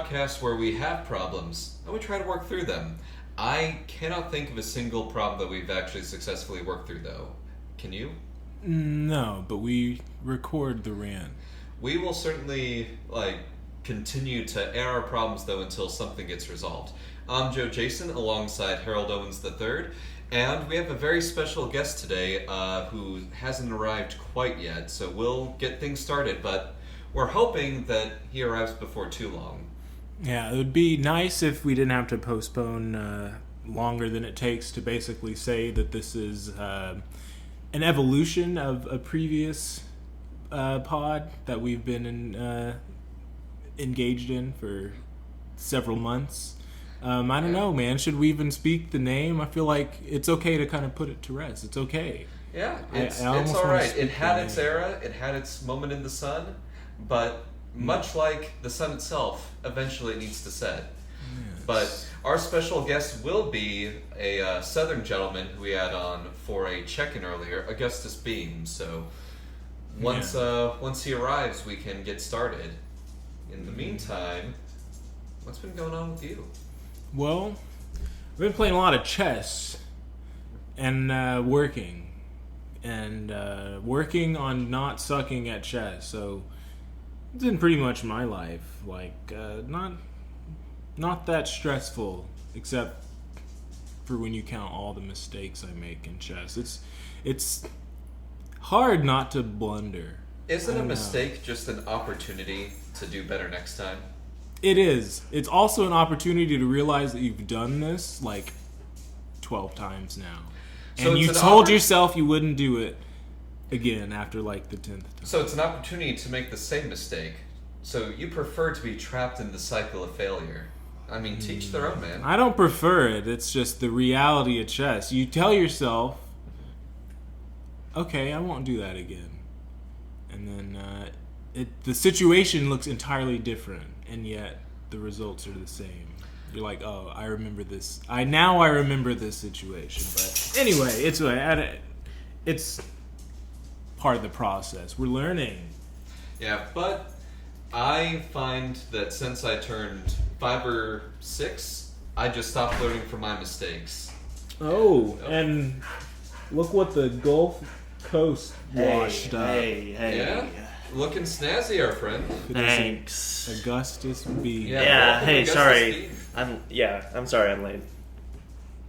podcast where we have problems and we try to work through them. I cannot think of a single problem that we've actually successfully worked through, though. Can you? No, but we record the rant. We will certainly, continue to air our problems, though, until something gets resolved. I'm Joe Jason, alongside Harold Owens III, and we have a very special guest today who hasn't arrived quite yet, so we'll get things started, but we're hoping that he arrives before too long. Yeah, it would be nice if we didn't have to postpone longer than it takes to basically say that this is an evolution of a previous pod that we've been engaged in for several months. I don't know, man. Should we even speak the name? I feel like it's okay to kind of put it to rest. It's okay. Yeah, it's all right. It had its era. It had its moment in the sun, but much like the sun itself, eventually it needs to set. Yes. But our special guest will be a southern gentleman who we had on for a check-in earlier, Augustus Beam. So once he arrives, we can get started. In the meantime, what's been going on with you? Well, I've been playing a lot of chess and working on not sucking at chess. So it's been pretty much my life. Not that stressful, except for when you count all the mistakes I make in chess. It's hard not to blunder. Isn't a mistake just an opportunity to do better next time? It is. It's also an opportunity to realize that you've done this 12 times now. So and you told yourself you wouldn't do it again after the 10th time. So it's an opportunity to make the same mistake. So you prefer to be trapped in the cycle of failure. I mean, teach their own, man. I don't prefer it. It's just the reality of chess. You tell yourself, okay, I won't do that again. And then the situation looks entirely different, and yet the results are the same. You're like, oh, I remember this. I remember this situation. But anyway, it's part of the process. We're learning. Yeah, but I find that since I turned 5 or 6, I just stopped learning from my mistakes. Oh, and look what the Gulf Coast washed up. Hey. Yeah? Looking snazzy, our friend. Thanks. Augustus Beam. Yeah, hey, Augustus sorry. Beam. I'm sorry I'm late.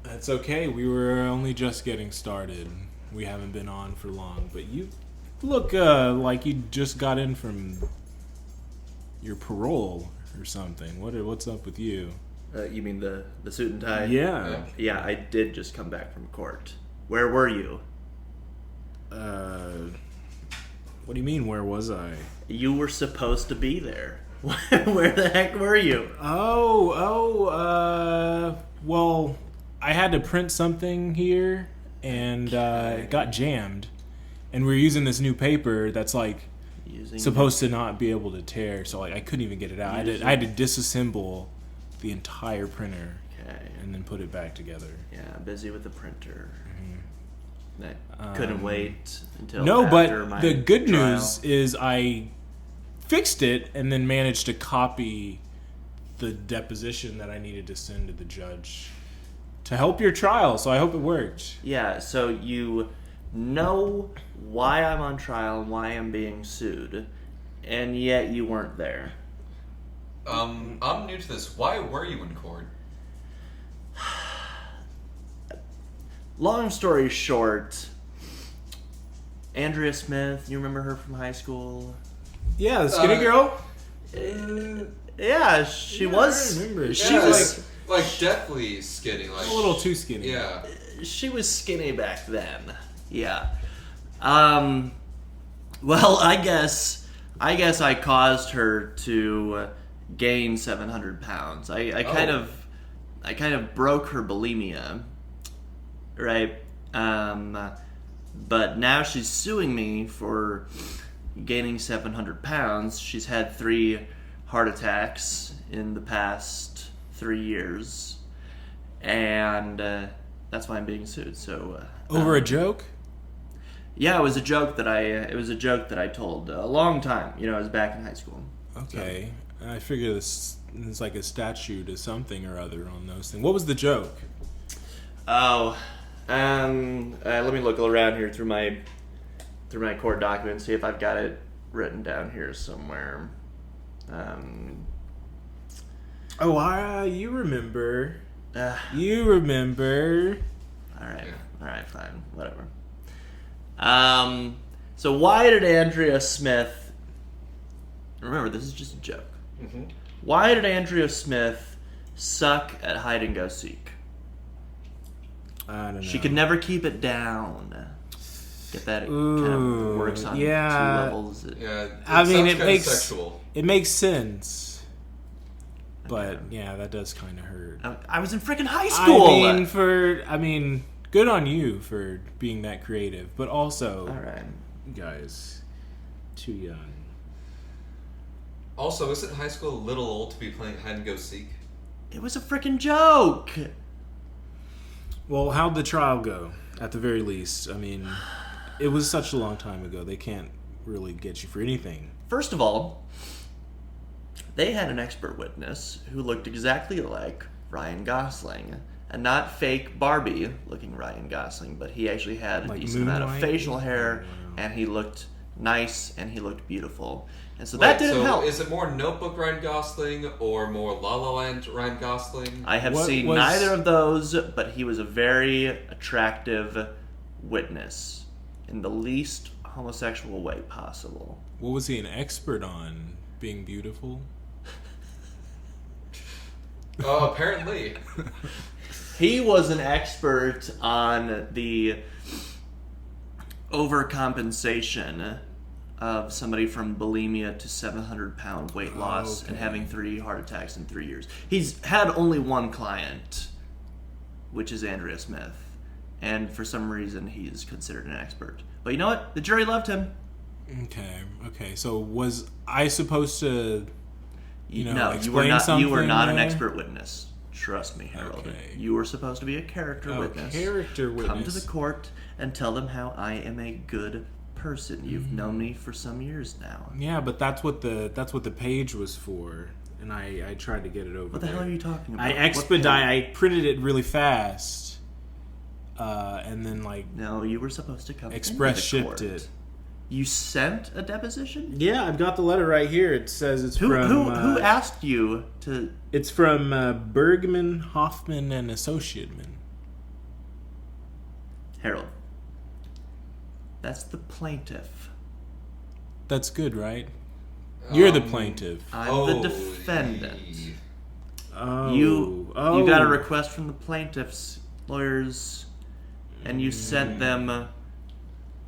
That's okay. We were only just getting started. We haven't been on for long, but you look like you just got in from your parole or something. What's up with you? You mean the suit and tie? Yeah. Yeah, I did just come back from court. Where were you? What do you mean, where was I? You were supposed to be there. Where the heck were you? Well, I had to print something here, and it got jammed. And we're using this new paper that's supposed to not be able to tear, so I couldn't even get it out. I had to disassemble the entire printer, and then put it back together. Yeah, busy with the printer. I couldn't wait until after my the good trial. news is I fixed it and then managed to copy the deposition that I needed to send to the judge to help your trial, so I hope it worked. Yeah, so you know why I'm on trial and why I'm being sued, and yet you weren't there. I'm new to this. Why were you in court? Long story short, Andrea Smith, you remember her from high school? Yeah, the skinny girl? Yeah, she was. I remember. She was deathly skinny. A little too skinny. Yeah. She was skinny back then. Yeah. Well, I guess I caused her to gain 700 pounds. I kind of broke her bulimia. Right, but now she's suing me for gaining 700 pounds. She's had 3 heart attacks in the past 3 years, and that's why I'm being sued. So over a joke? Yeah, it was a joke that I told a long time. It was back in high school. Okay. I figure this is like a statue to something or other on those things. What was the joke? Oh, let me look around here through my court documents, see if I've got it written down here somewhere. You remember. You remember. All right, fine, whatever. So why did Andrea Smith... Remember, this is just a joke. Mm-hmm. Why did Andrea Smith suck at hide-and-go-seek? I don't know. She could never keep it down. Get that? It kind of works on two levels. I mean, it makes sexual. It makes sense, but yeah, that does kind of hurt. I was in freaking high school. I mean, good on you for being that creative, but also, all right, guys, too young. Also, isn't high school a little old to be playing hide and go seek? It was a freaking joke. Well, how'd the trial go? At the very least, I mean, it was such a long time ago. They can't really get you for anything. First of all, they had an expert witness who looked exactly like Ryan Gosling. And not fake Barbie looking Ryan Gosling, but he actually had a decent amount of facial hair, and he looked nice, and he looked beautiful. And so that didn't help. Is it more Notebook Ryan Gosling or more La La Land Ryan Gosling? I have seen neither of those, but he was a very attractive witness in the least homosexual way possible. What was he an expert on? Being beautiful? Oh, apparently. He was an expert on the overcompensation of somebody from bulimia to 700-pound weight loss and having 3 heart attacks in 3 years. He's had only one client, which is Andrea Smith. And for some reason, he's considered an expert. But you know what? The jury loved him. Okay. So was I supposed to, explain something? You were not an expert witness. Trust me, Harold. Okay. You were supposed to be a character witness. Character witness. Come to the court and tell them how I am a good person. You've known me for some years now. Yeah, but that's what the page was for, and I tried to get it over. What the hell are you talking about? I printed it really fast, and then No, you were supposed to come. Express into the shipped court. it. You sent a deposition? Yeah, I've got the letter right here. It says it's who asked you to? It's from Bergman, Hoffman, and Associateman. Harold. That's the plaintiff. That's good, right? You're the plaintiff. I'm the defendant. Oh. You got a request from the plaintiff's lawyers, and you sent them a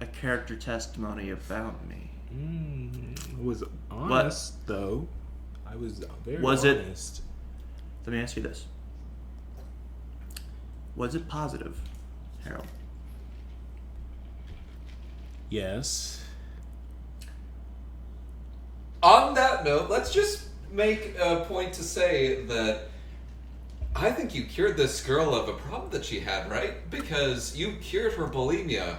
character testimony about me. I was honest, though. I was very honest. Let me ask you this. Was it positive, Harold? Yes. On that note, let's just make a point to say that I think you cured this girl of a problem that she had, right? Because you cured her bulimia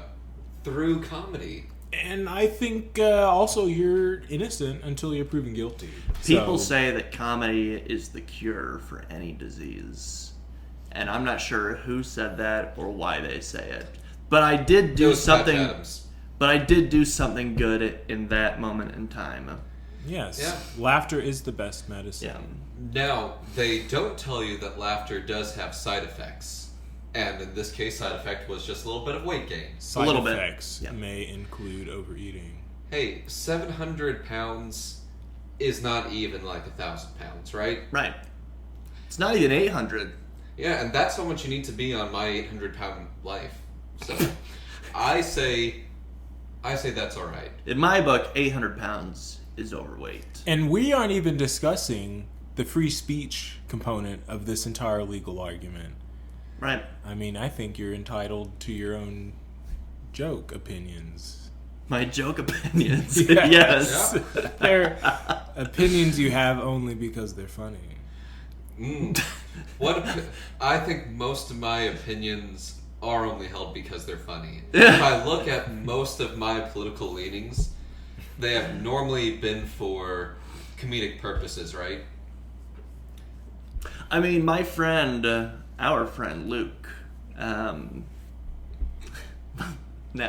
through comedy. And I think also you're innocent until you're proven guilty. People say that comedy is the cure for any disease. And I'm not sure who said that or why they say it. But I did do something. But I did do something good in that moment in time. Yes. Yeah. Laughter is the best medicine. Yeah. Now, they don't tell you that laughter does have side effects. And in this case, side effect was just a little bit of weight gain. Side effects may include overeating. Hey, 700 pounds is not even like 1,000 pounds, right? Right. It's not even 800. Yeah, and that's how much you need to be on my 800-pound life. So, I say that's all right. In my book, 800 pounds is overweight. And we aren't even discussing the free speech component of this entire legal argument. Right. I mean, I think you're entitled to your own joke opinions. My joke opinions? Yes. Yeah. They're opinions you have only because they're funny. I think most of my opinions are only held because they're funny. If I look at most of my political leanings, they have normally been for comedic purposes, right? I mean, my friend, our friend Luke, no,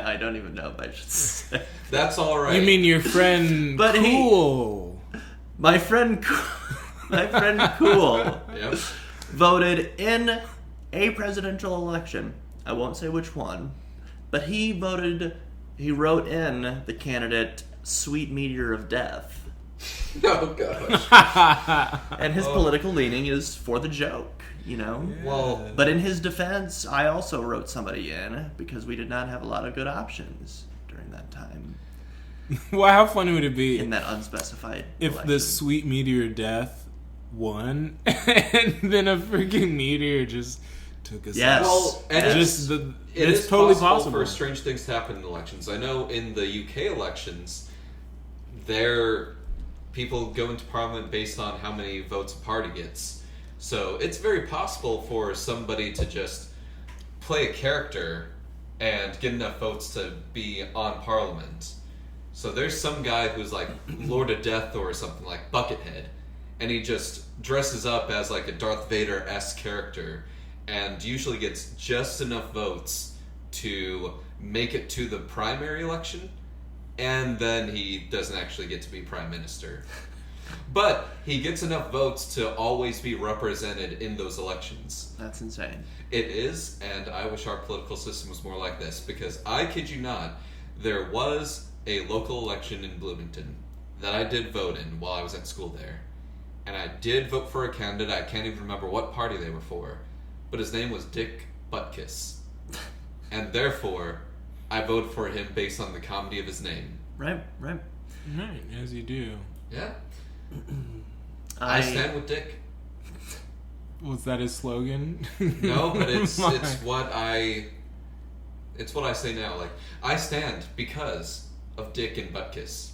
I don't even know if I should say. That's all right. You mean your friend But Cool? My friend Cool Yep. voted in a presidential election. I won't say which one, but he wrote in the candidate Sweet Meteor of Death. Oh, gosh. And his political leaning is for the joke, you know? Well, But in his defense, I also wrote somebody in because we did not have a lot of good options during that time Well, how funny would it be in that unspecified if election. the Sweet Meteor Death won, and then a freaking meteor just took us Yes. out? well, and Just it it's is totally possible possible. for strange things to happen in elections. I know in the UK elections, people go into parliament based on how many votes a party gets. So it's very possible for somebody to just play a character and get enough votes to be on parliament. So there's some guy who's like Lord of Death or something, like Buckethead, and he just dresses up as like a Darth Vader-esque character and usually gets just enough votes to make it to the primary election, and then he doesn't actually get to be prime minister. But he gets enough votes to always be represented in those elections. That's insane. It is, and I wish our political system was more like this, because I kid you not, there was a local election in Bloomington that I did vote in while I was at school there. And I did vote for a candidate, I can't even remember what party they were for, but his name was Dick Buttkiss. And therefore, I voted for him based on the comedy of his name. Right. Right, as you do. Yeah. I stand with Dick. Was that his slogan? No, but it's My- what I say now. Like, I stand because of Dick and Buttkiss.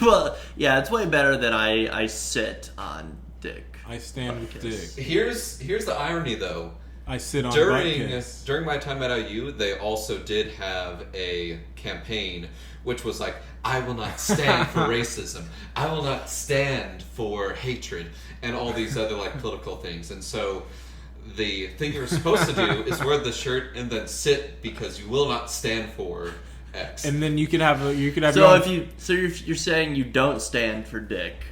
Well, yeah, it's way better than I sit on Dick. I stand with Buttkiss. Dick. Here's the irony, though. I sit on During Buttkiss. my time at IU, they also did have a campaign which was like, I will not stand for racism. I will not stand for hatred, and all these other like political things. And so the thing you're supposed to do is wear the shirt and then sit because you will not stand for X. And then you could have your So own- you're saying you don't stand for Dick,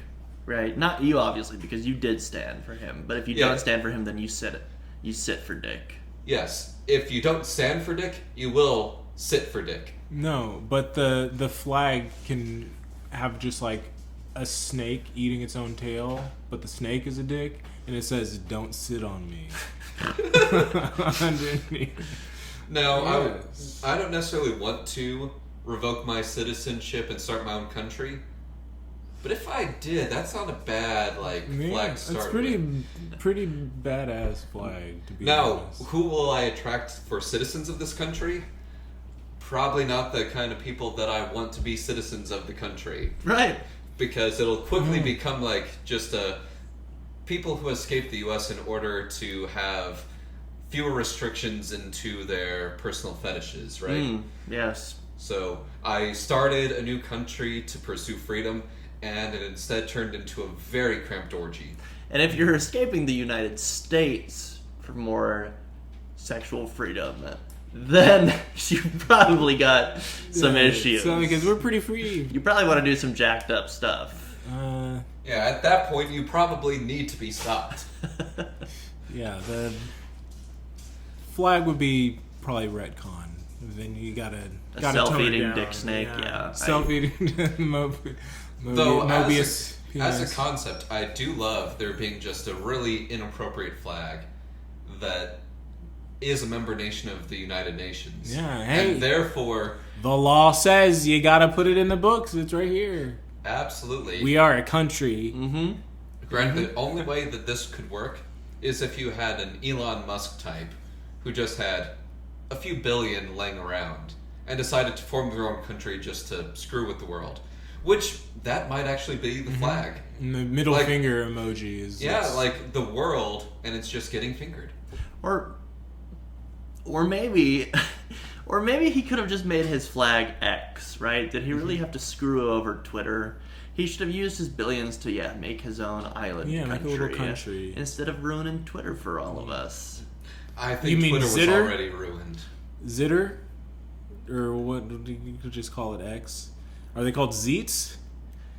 right? Not you, obviously, because you did stand for him. But if you Yeah. don't stand for him, then you sit for Dick. Yes, if you don't stand for Dick, you will sit for Dick. No, but the flag can have just like a snake eating its own tail, but the snake is a dick, and it says "Don't sit on me." Underneath. Now, Yes. I don't necessarily want to revoke my citizenship and start my own country, but if I did, that's not a bad Yeah, flag to start it's pretty with. pretty badass flag to be Now, honest. who will I attract for citizens of this country? Probably not the kind of people that I want to be citizens of the country, Right. because it'll quickly become like just people who escape the U.S. in order to have fewer restrictions into their personal fetishes, right? Yes. So I started a new country to pursue freedom, and it instead turned into a very cramped orgy. And if you're escaping the United States for more sexual freedom, then you probably got some issues. So because we're pretty free. You probably want to do some jacked up stuff. Yeah, at that point, you probably need to be stopped. Yeah, the flag would be probably retcon. Then you gotta tone it self-eating down. dick snake, yeah. Self-eating Though, Mobius as a penis. concept, I do love there being just a really inappropriate flag that is a member nation of the United Nations. Yeah, hey. And therefore, The law says you gotta put it in the books. It's right here. absolutely. We are a country. Mm-hmm. Granted, the only way that this could work is if you had an Elon Musk type who just had a few billion laying around and decided to form their own country just to screw with the world. Which, that might actually be the flag. And the middle Like- finger emoji is. Yeah, like the world, and it's just getting fingered. Or maybe he could have just made his flag X, right? Did he really have to screw over Twitter? He should have used his billions to make his own island country. Make a little country. Instead of ruining Twitter for all of us. I think You mean Twitter was Zitter? already ruined. Zitter? Or what, you could just call it X. Are they called Zeets?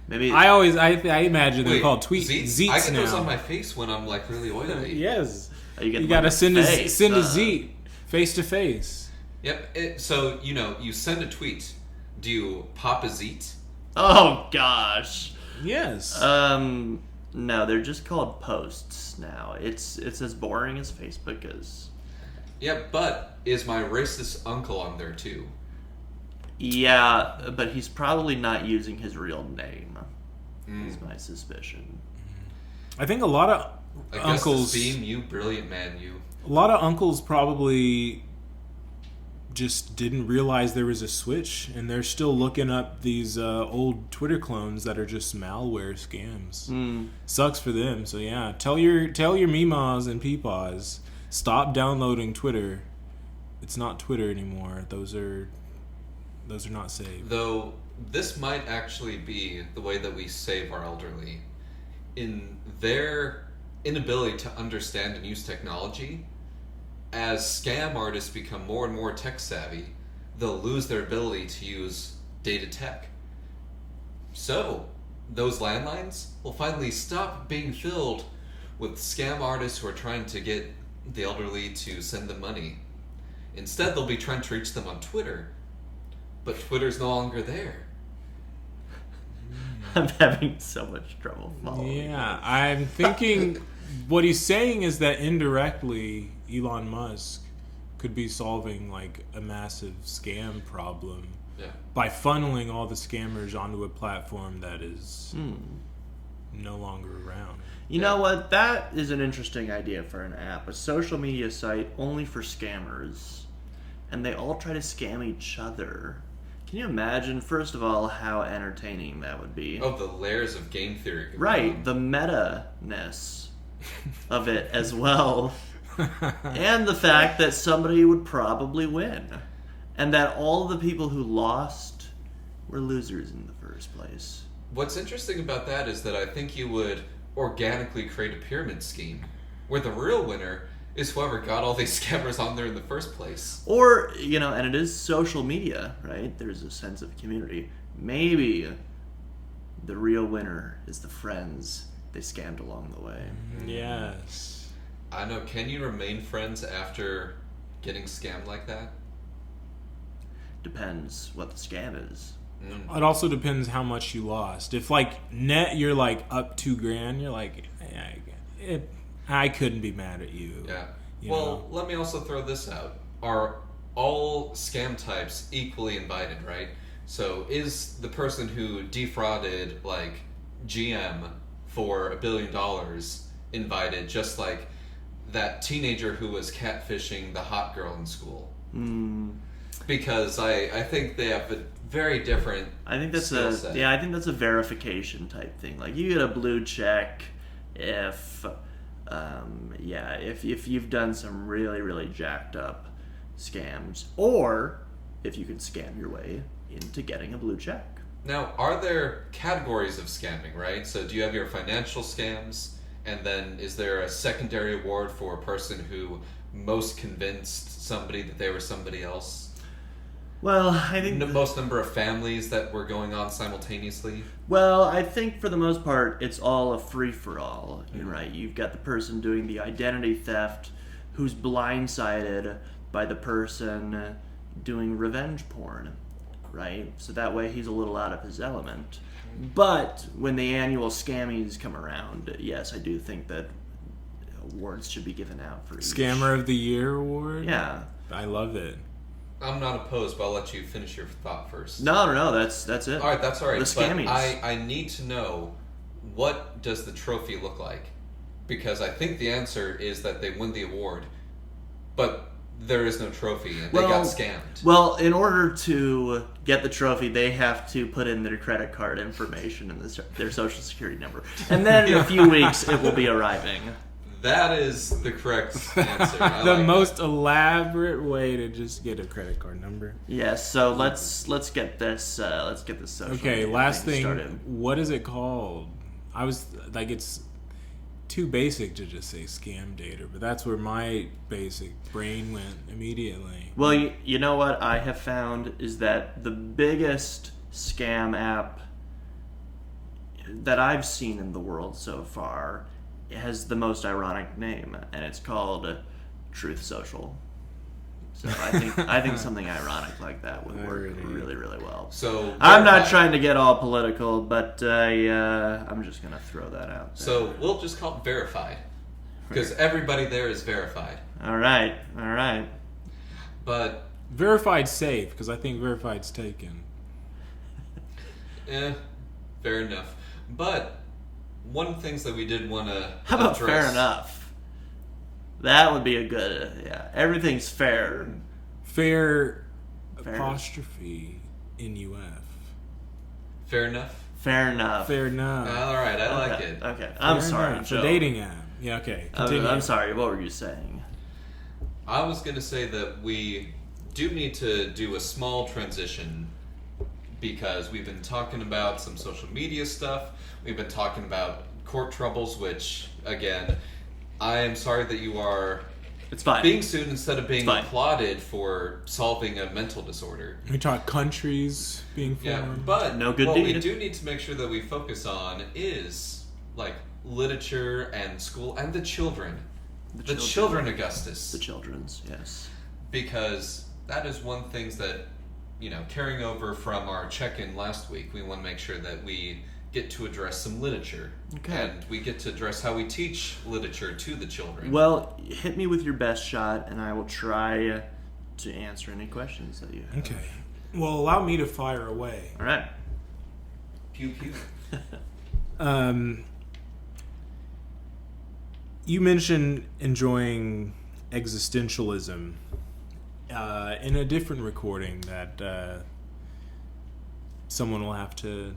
Maybe I imagine they're Wait, called Zeets? I get now. those on my face when I'm like really oily. Yes. you gotta send a face, Zeet face to face. Yep. So, you send a tweet. Do you pop a Zeet? Oh gosh. Yes. No, they're just called posts now. It's as boring as Facebook is. Yeah, but is my racist uncle on there too? Yeah, but he's probably not using his real name. Is my suspicion. I think a lot of Augustus uncles. Beam, you brilliant man, you. A lot of uncles probably just didn't realize there was a switch, and they're still looking up these old Twitter clones that are just malware scams. Sucks for them. So yeah, tell your meemaws and peepaws, stop downloading Twitter. It's not Twitter anymore. Those are not saved. Though this might actually be the way that we save our elderly. In their inability to understand and use technology, as scam artists become more and more tech savvy, they'll lose their ability to use data tech. So, those landlines will finally stop being filled with scam artists who are trying to get the elderly to send them money. Instead, they'll be trying to reach them on Twitter. But Twitter's no longer there. I'm having so much trouble following. Yeah, I'm thinking what he's saying is that indirectly Elon Musk could be solving like a massive scam problem by funneling all the scammers onto a platform that is no longer around. You know what? That is an interesting idea for an app. A social media site only for scammers. And they all try to scam each other. Can you imagine, first of all, how entertaining that would be? Oh, the layers of game theory. Right, the meta-ness of it as well. And the fact that somebody would probably win. And that all the people who lost were losers in the first place. What's interesting about that is that I think you would organically create a pyramid scheme where the real winner is whoever got all these scammers on there in the first place. Or, and it is social media, right? There's a sense of community. Maybe the real winner is the friends they scammed along the way. Yes. I know. Can you remain friends after getting scammed like that? Depends what the scam is. It also depends how much you lost. If net you're up $2,000, you're I couldn't be mad at you. Yeah. You Well, know? let me also throw this out. Are all scam types equally invited, right? So is the person who defrauded GM for $1 billion invited, just like that teenager who was catfishing the hot girl in school? Because I think they have a very different I think that's skill set. I think that's a verification type thing. Like you get a blue check if if you've done some really, really jacked up scams, or if you can scam your way into getting a blue check. Now, are there categories of scamming, right? So do you have your financial scams, and then is there a secondary award for a person who most convinced somebody that they were somebody else? Well, I think The most number of families that were going on simultaneously? I think for the most part, it's all a free-for-all, right? You've got the person doing the identity theft who's blindsided by the person doing revenge porn, right? So that way he's a little out of his element. But when the annual scammies come around, yes, I do think that awards should be given out for each. Scammer of the Year award? Yeah. I love it. I'm not opposed, but I'll let you finish your thought first. No, that's it. All right, that's all right. The scammies. But I need to know, what does the trophy look like? Because I think the answer is that they win the award, but there is no trophy, and they got scammed. Well, in order to get the trophy, they have to put in their credit card information and their social security number. And then in a few weeks, it will be arriving. That is the correct answer. I The like most elaborate way to just get a credit card number. Yes. So let's get this social Okay, media last thing. started. What is it called? I was like, it's too basic to just say scam data, but that's where my basic brain went immediately. Well, you know what I have found is that the biggest scam app that I've seen in the world so far has the most ironic name, and it's called Truth Social. So I think something ironic like that would work really, really well. So I'm not trying to get all political, but I'm just gonna throw that out there. So we'll just call it verified, because everybody there is verified. All right. But Verified safe, because I think verified's taken. fair enough. But one of the things that we did want to How about fair enough? That would be a good, yeah. Everything's fair. Fair apostrophe in UF. Fair enough. Fair enough. Fair enough. All right, I like it. Okay, I'm Fair sorry, enough. Joe. The dating app. Yeah, okay. Continue. I'm sorry. What were you saying? I was going to say that we do need to do a small transition, because we've been talking about some social media stuff. We've been talking about court troubles, which, again, I am sorry that you are It's fine. being sued instead of being It's fine. applauded for solving a mental disorder. We talk countries being Yeah, formed. but No good what we deed. do need to make sure that we focus on is, like, literature and school and the children. The children, Augustus. The children's, yes. Because that is one thing that, carrying over from our check-in last week, we want to make sure that we get to address some literature. Okay. And we get to address how we teach literature to the children. Well, hit me with your best shot, and I will try to answer any questions that you have. Okay. Well, allow me to fire away. All right. Pew pew. You mentioned enjoying existentialism in a different recording that someone will have to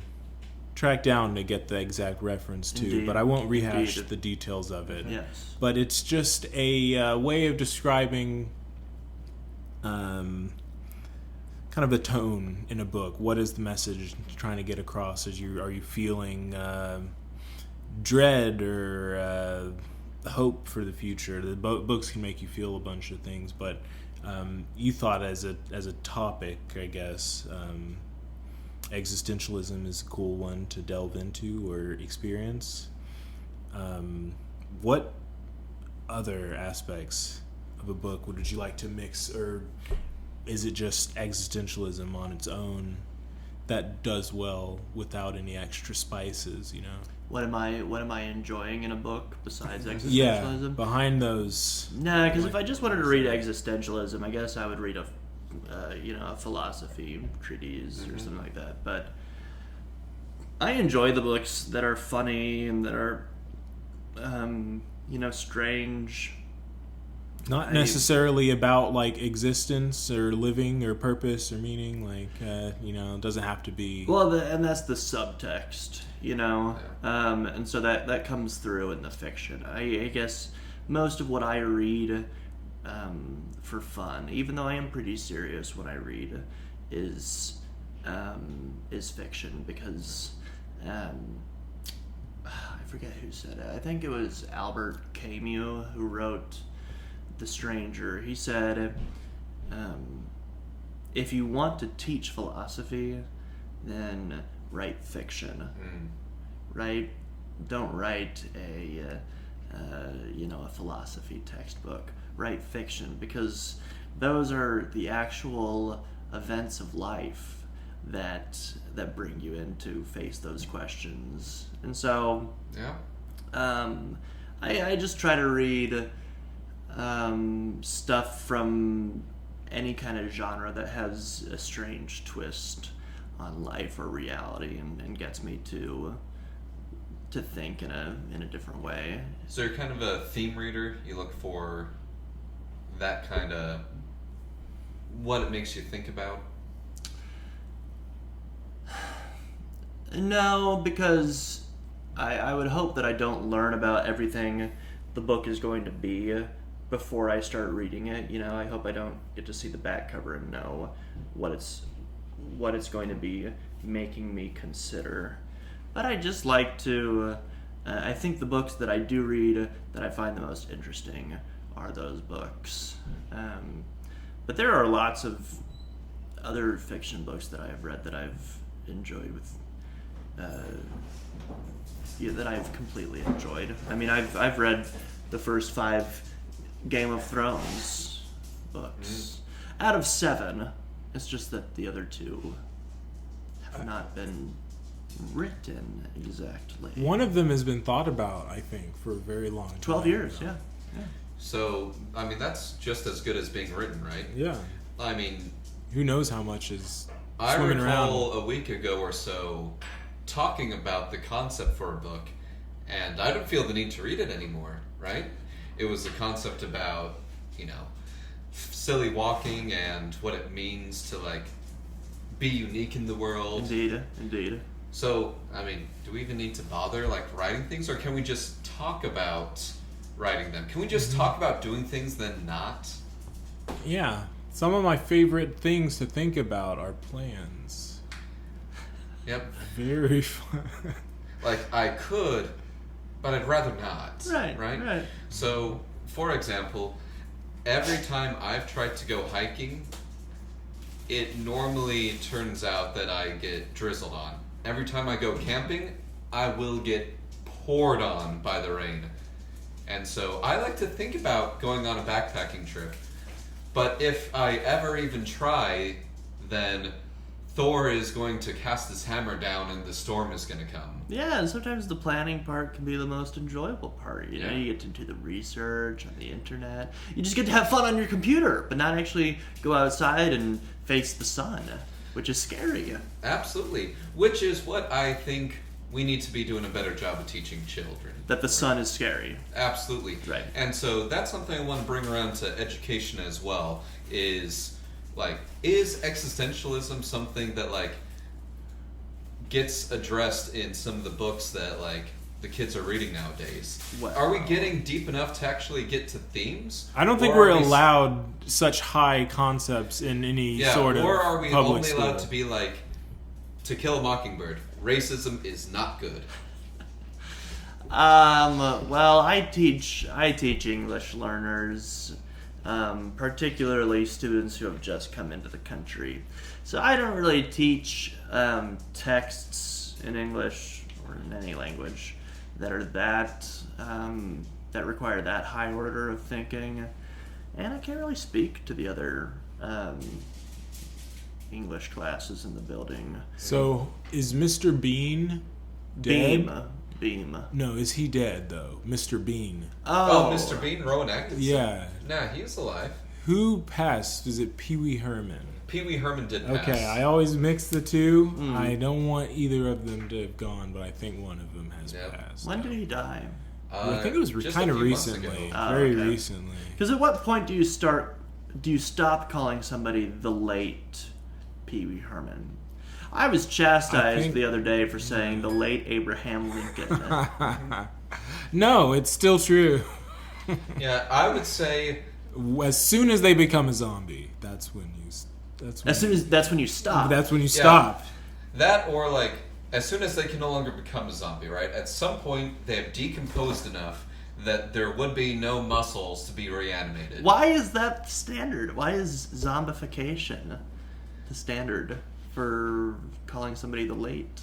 track down to get the exact reference to, Indeed. but I won't rehash Indeed. the details of it. Yes. But it's just a way of describing kind of the tone in a book. What is the message trying to get across? Are you feeling dread or hope for the future? The books can make you feel a bunch of things, but you thought as a topic, I guess, existentialism is a cool one to delve into or experience. What other aspects of a book would you like to mix, or is it just existentialism on its own that does well without any extra spices, What am I enjoying in a book besides existentialism? Yeah, behind those. Nah, because if I just wanted to read existentialism, I guess I would read a philosophy treatise or something like that. But I enjoy the books that are funny and that are, strange. Not necessarily about like existence or living or purpose or meaning. Like, it doesn't have to be. Well, and that's the subtext, and so that comes through in the fiction. I guess most of what I read for fun, even though I am pretty serious when I read, is fiction, because I forget who said it. I think it was Albert Camus who wrote The Stranger. He said, if you want to teach philosophy, then write fiction. Right? Don't write a philosophy textbook. Write fiction, because those are the actual events of life that bring you in to face those questions. And so, I just try to read stuff from any kind of genre that has a strange twist on life or reality, and gets me to think in a different way. So you're kind of a theme reader? You look for that kind of what it makes you think about? No, because I would hope that I don't learn about everything the book is going to be before I start reading it. I hope I don't get to see the back cover and know what it's going to be making me consider. But I just like to. I think the books that I do read that I find the most interesting are those books. But there are lots of other fiction books that I've read that I've enjoyed that I've completely enjoyed. I mean, I've read the first 5 Game of Thrones books out of 7. It's just that the other 2 have not been written exactly. One of them has been thought about, I think, for a very long time. 12 years, yeah. So, I mean, that's just as good as being written, right? Yeah. I mean, who knows how much is I swimming recall around. a week ago or so talking about the concept for a book, and I don't feel the need to read it anymore, right? It was a concept about, silly walking and what it means to, be unique in the world. Indeed. So, I mean, do we even need to bother, writing things, or can we just talk about writing them? Can we just talk about doing things then not? Yeah. Some of my favorite things to think about are plans. Yep. Very fun. I could, but I'd rather not. Right. So, for example, every time I've tried to go hiking, it normally turns out that I get drizzled on. Every time I go camping, I will get poured on by the rain. And so I like to think about going on a backpacking trip. But if I ever even try, then Thor is going to cast his hammer down and the storm is going to come. Yeah, and sometimes the planning part can be the most enjoyable part. Yeah. You get to do the research on the internet. You just get to have fun on your computer, but not actually go outside and face the sun, which is scary. Absolutely. Which is what I think we need to be doing a better job of teaching children. That the sun is scary. Absolutely. Right. And so that's something I want to bring around to education as well, is existentialism something that gets addressed in some of the books that the kids are reading nowadays? Well, are we getting deep enough to actually get to themes? I don't think Or we're are we allowed such high concepts in any sort of or are we public only school. allowed to be To Kill a Mockingbird? Racism is not good. Well, I teach English learners, particularly students who have just come into the country. So I don't really teach texts in English or in any language that are that require that high order of thinking, and I can't really speak to the other English classes in the building. So is Mr. Bean dead? Beam. No, is he dead though? Mr. Bean. Oh, Mr. Bean, Rowan Atkinson? Yeah. Nah, he was alive. Who passed? Is it Pee Wee Herman? Pee Wee Herman did pass. Okay, I always mix the two. I don't want either of them to have gone, but I think one of them has passed. When did he die? I think it was just kind a of few months recently. ago. Very okay. recently. Because at what point do you stop calling somebody the late Pee Wee Herman? I was chastised the other day for saying the late Abraham Lincoln. No, it's still true. Yeah, I would say As soon as they become a zombie, that's when you That's when you stop. That's when you stop. that, or as soon as they can no longer become a zombie, right? At some point, they have decomposed enough that there would be no muscles to be reanimated. Why is that the standard? Why is zombification the standard for calling somebody the late?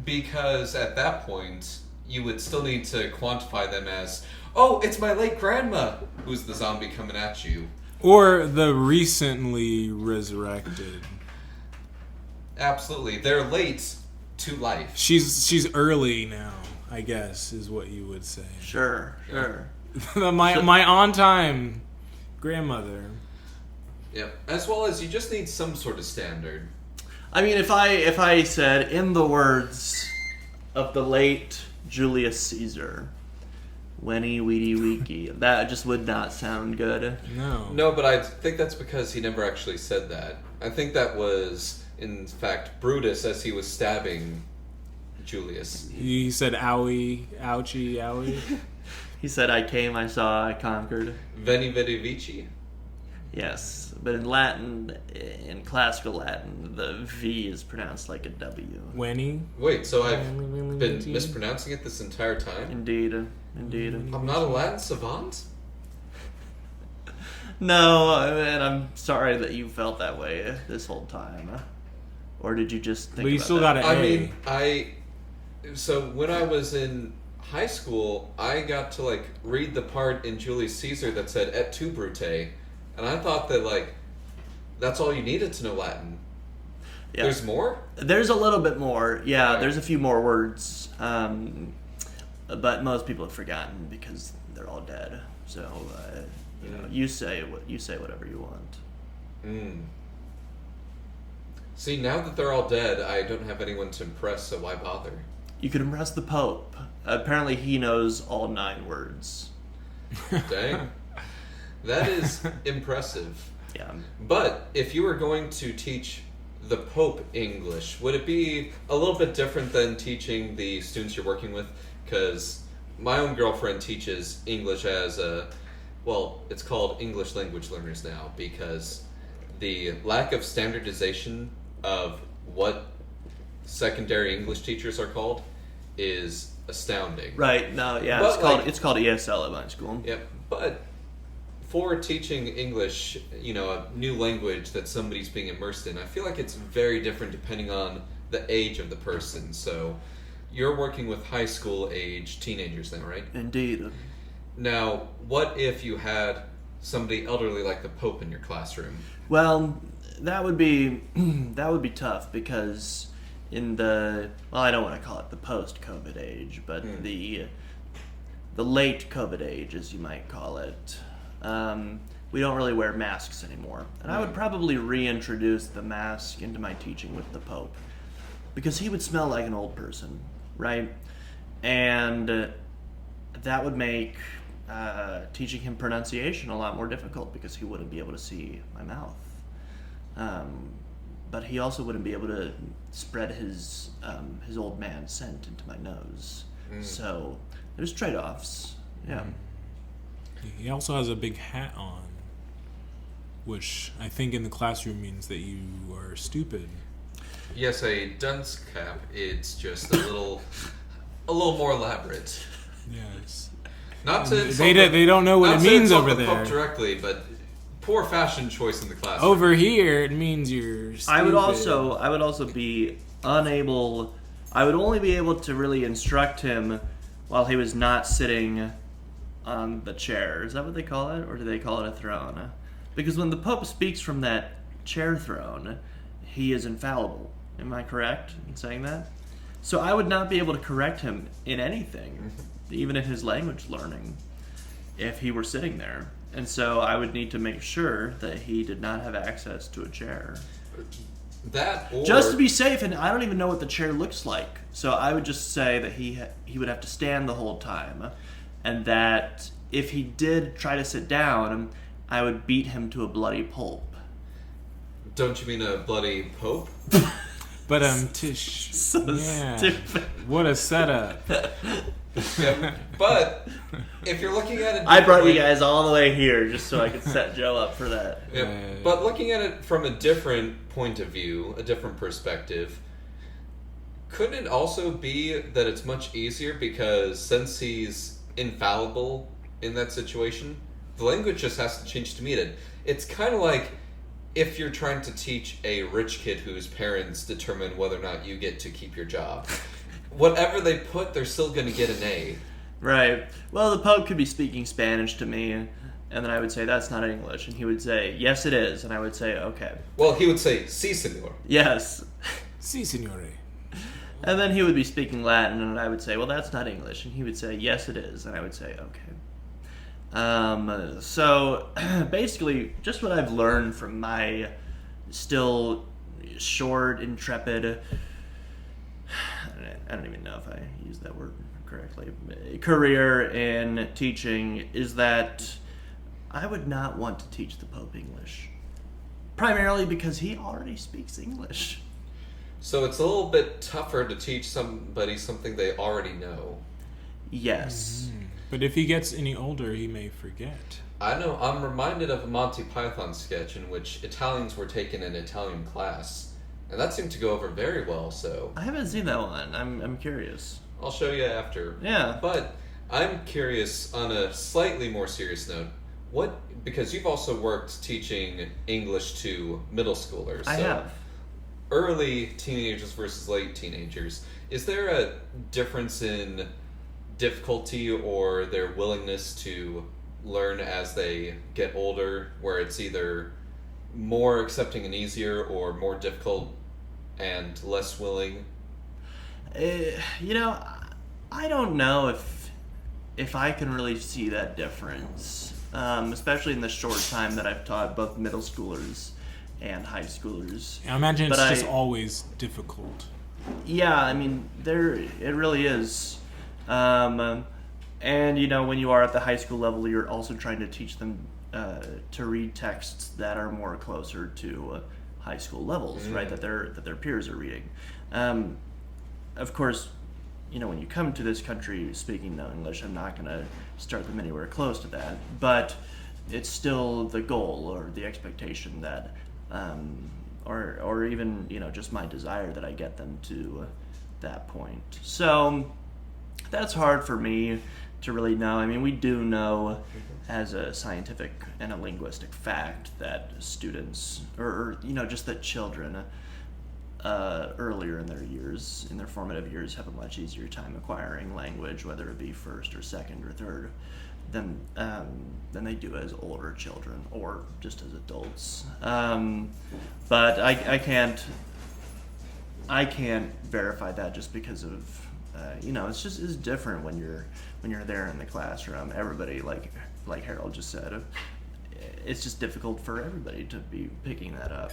Because at that point, you would still need to quantify them as, oh, it's my late grandma who's the zombie coming at you. Or the recently resurrected. Absolutely. They're late to life. She's early now, I guess, is what you would say. Sure. my on-time grandmother. Yep. As well as you just need some sort of standard. I mean, if I said, in the words of the late Julius Caesar, Wenny Weedy Weeky, that just would not sound good. No, but I think that's because he never actually said that. I think that was, in fact, Brutus as he was stabbing Julius. He said owie, ouchie, owie. He said, I came, I saw, I conquered. Veni Vidi Vici. Yes, but in Latin, in classical Latin, the V is pronounced like a W. Wenny. Wait, so I've been mispronouncing it this entire time? Indeed. I'm not a Latin savant? No, and I'm sorry that you felt that way this whole time. Or did you just think But you about still that? got an A. So when I was in high school, I got to, like, read the part in Julius Caesar that said, et tu, Brute. And I thought that, like, that's all you needed to know Latin. Yeah. There's more? There's a little bit more. Yeah, Right. there's a few more words. But most people have forgotten because they're all dead. So, you say whatever you want. Mm. See, now that they're all dead, I don't have anyone to impress, so why bother? You could impress the Pope. Apparently he knows all 9 words. Dang. That is impressive. Yeah. But if you were going to teach the Pope English, would it be a little bit different than teaching the students you're working with? Because my own girlfriend teaches English as it's called English language learners now, because the lack of standardization of what secondary English teachers are called is astounding. Right. No, yeah, But, it's called ESL at my school. Yep. But for teaching English, a new language that somebody's being immersed in, I feel like it's very different depending on the age of the person. So you're working with high school age teenagers now, right? Indeed. Now, what if you had somebody elderly like the Pope in your classroom? Well, that would be tough because in I don't want to call it the post-COVID age, but the late COVID age, as you might call it, we don't really wear masks anymore. And I would probably reintroduce the mask into my teaching with the Pope because he would smell like an old person, right? And that would make teaching him pronunciation a lot more difficult because he wouldn't be able to see my mouth. But he also wouldn't be able to spread his old man scent into my nose. So there's trade-offs. Yeah. He also has a big hat on, which I think in the classroom means that you are stupid. Yes, a dunce cap. It's just a little more elaborate. Yes. Not to They don't know what it means over the there. Pope directly, but poor fashion choice in the classroom. Over here, it means you're stupid. I would also be unable. I would only be able to really instruct him while he was not sitting on the chair. Is that what they call it, or do they call it a throne? Because when the Pope speaks from that chair throne, he is infallible. Am I correct in saying that? So I would not be able to correct him in anything, even in his language learning, if he were sitting there. And so I would need to make sure that he did not have access to a chair. That or Just to be safe, and I don't even know what the chair looks like. So I would just say that he would have to stand the whole time, and that if he did try to sit down, I would beat him to a bloody pulp. Don't you mean a bloody Pope? But Tish. So stupid. What a setup. Yeah, but if you're looking at it, I brought you guys all the way here just so I could set Joe up for that. Yeah, but looking at it from a different point of view, a different perspective, couldn't it also be that it's much easier because since he's infallible in that situation, the language just has to change to meet it. It's kind of like if you're trying to teach a rich kid whose parents determine whether or not you get to keep your job. Whatever they put, they're still going to get an A. Right. Well, the Pope could be speaking Spanish to me, and then I would say, that's not English. And he would say, yes, it is. And I would say, okay. Well, he would say, sí, señor. Yes. Si, signore. And then he would be speaking Latin, and I would say, well, that's not English. And he would say, yes, it is. And I would say, okay. So, basically, just what I've learned from my still short, intrepid, I don't even know if I used that word correctly, career in teaching is that I would not want to teach the Pope English. Primarily because he already speaks English. So it's a little bit tougher to teach somebody something they already know. Yes. But if he gets any older, he may forget. I know, I'm reminded of a Monty Python sketch in which Italians were taken in Italian class, and that seemed to go over very well, so I haven't seen that one. I'm curious. I'll show you after. Yeah. But I'm curious, on a slightly more serious note, because you've also worked teaching English to middle schoolers. I have. Early teenagers versus late teenagers. Is there a difference in difficulty or their willingness to learn as they get older, where it's either more accepting and easier or more difficult and less willing? You know, I don't know if I can really see that difference, especially in the short time that I've taught both middle schoolers and high schoolers. I imagine it's But just always difficult. Yeah, I mean, it really is. And, you know, when you are at the high school level, you're also trying to teach them to read texts that are more closer to high school levels, right? That their peers are reading. Of course, you know, when you come to this country speaking no English, I'm not going to start them anywhere close to that. But it's still the goal or the expectation that, or even, you know, just my desire that I get them to that point. So that's hard for me to really know. I mean, we do know as a scientific and a linguistic fact that students, or you know, just that children earlier in their years, in their formative years, have a much easier time acquiring language, whether it be first or second or third, than they do as older children or just as adults. But I can't verify that just because of you know, it's different when you're there in the classroom. Everybody, like Harold just said, it's just difficult for everybody to be picking that up.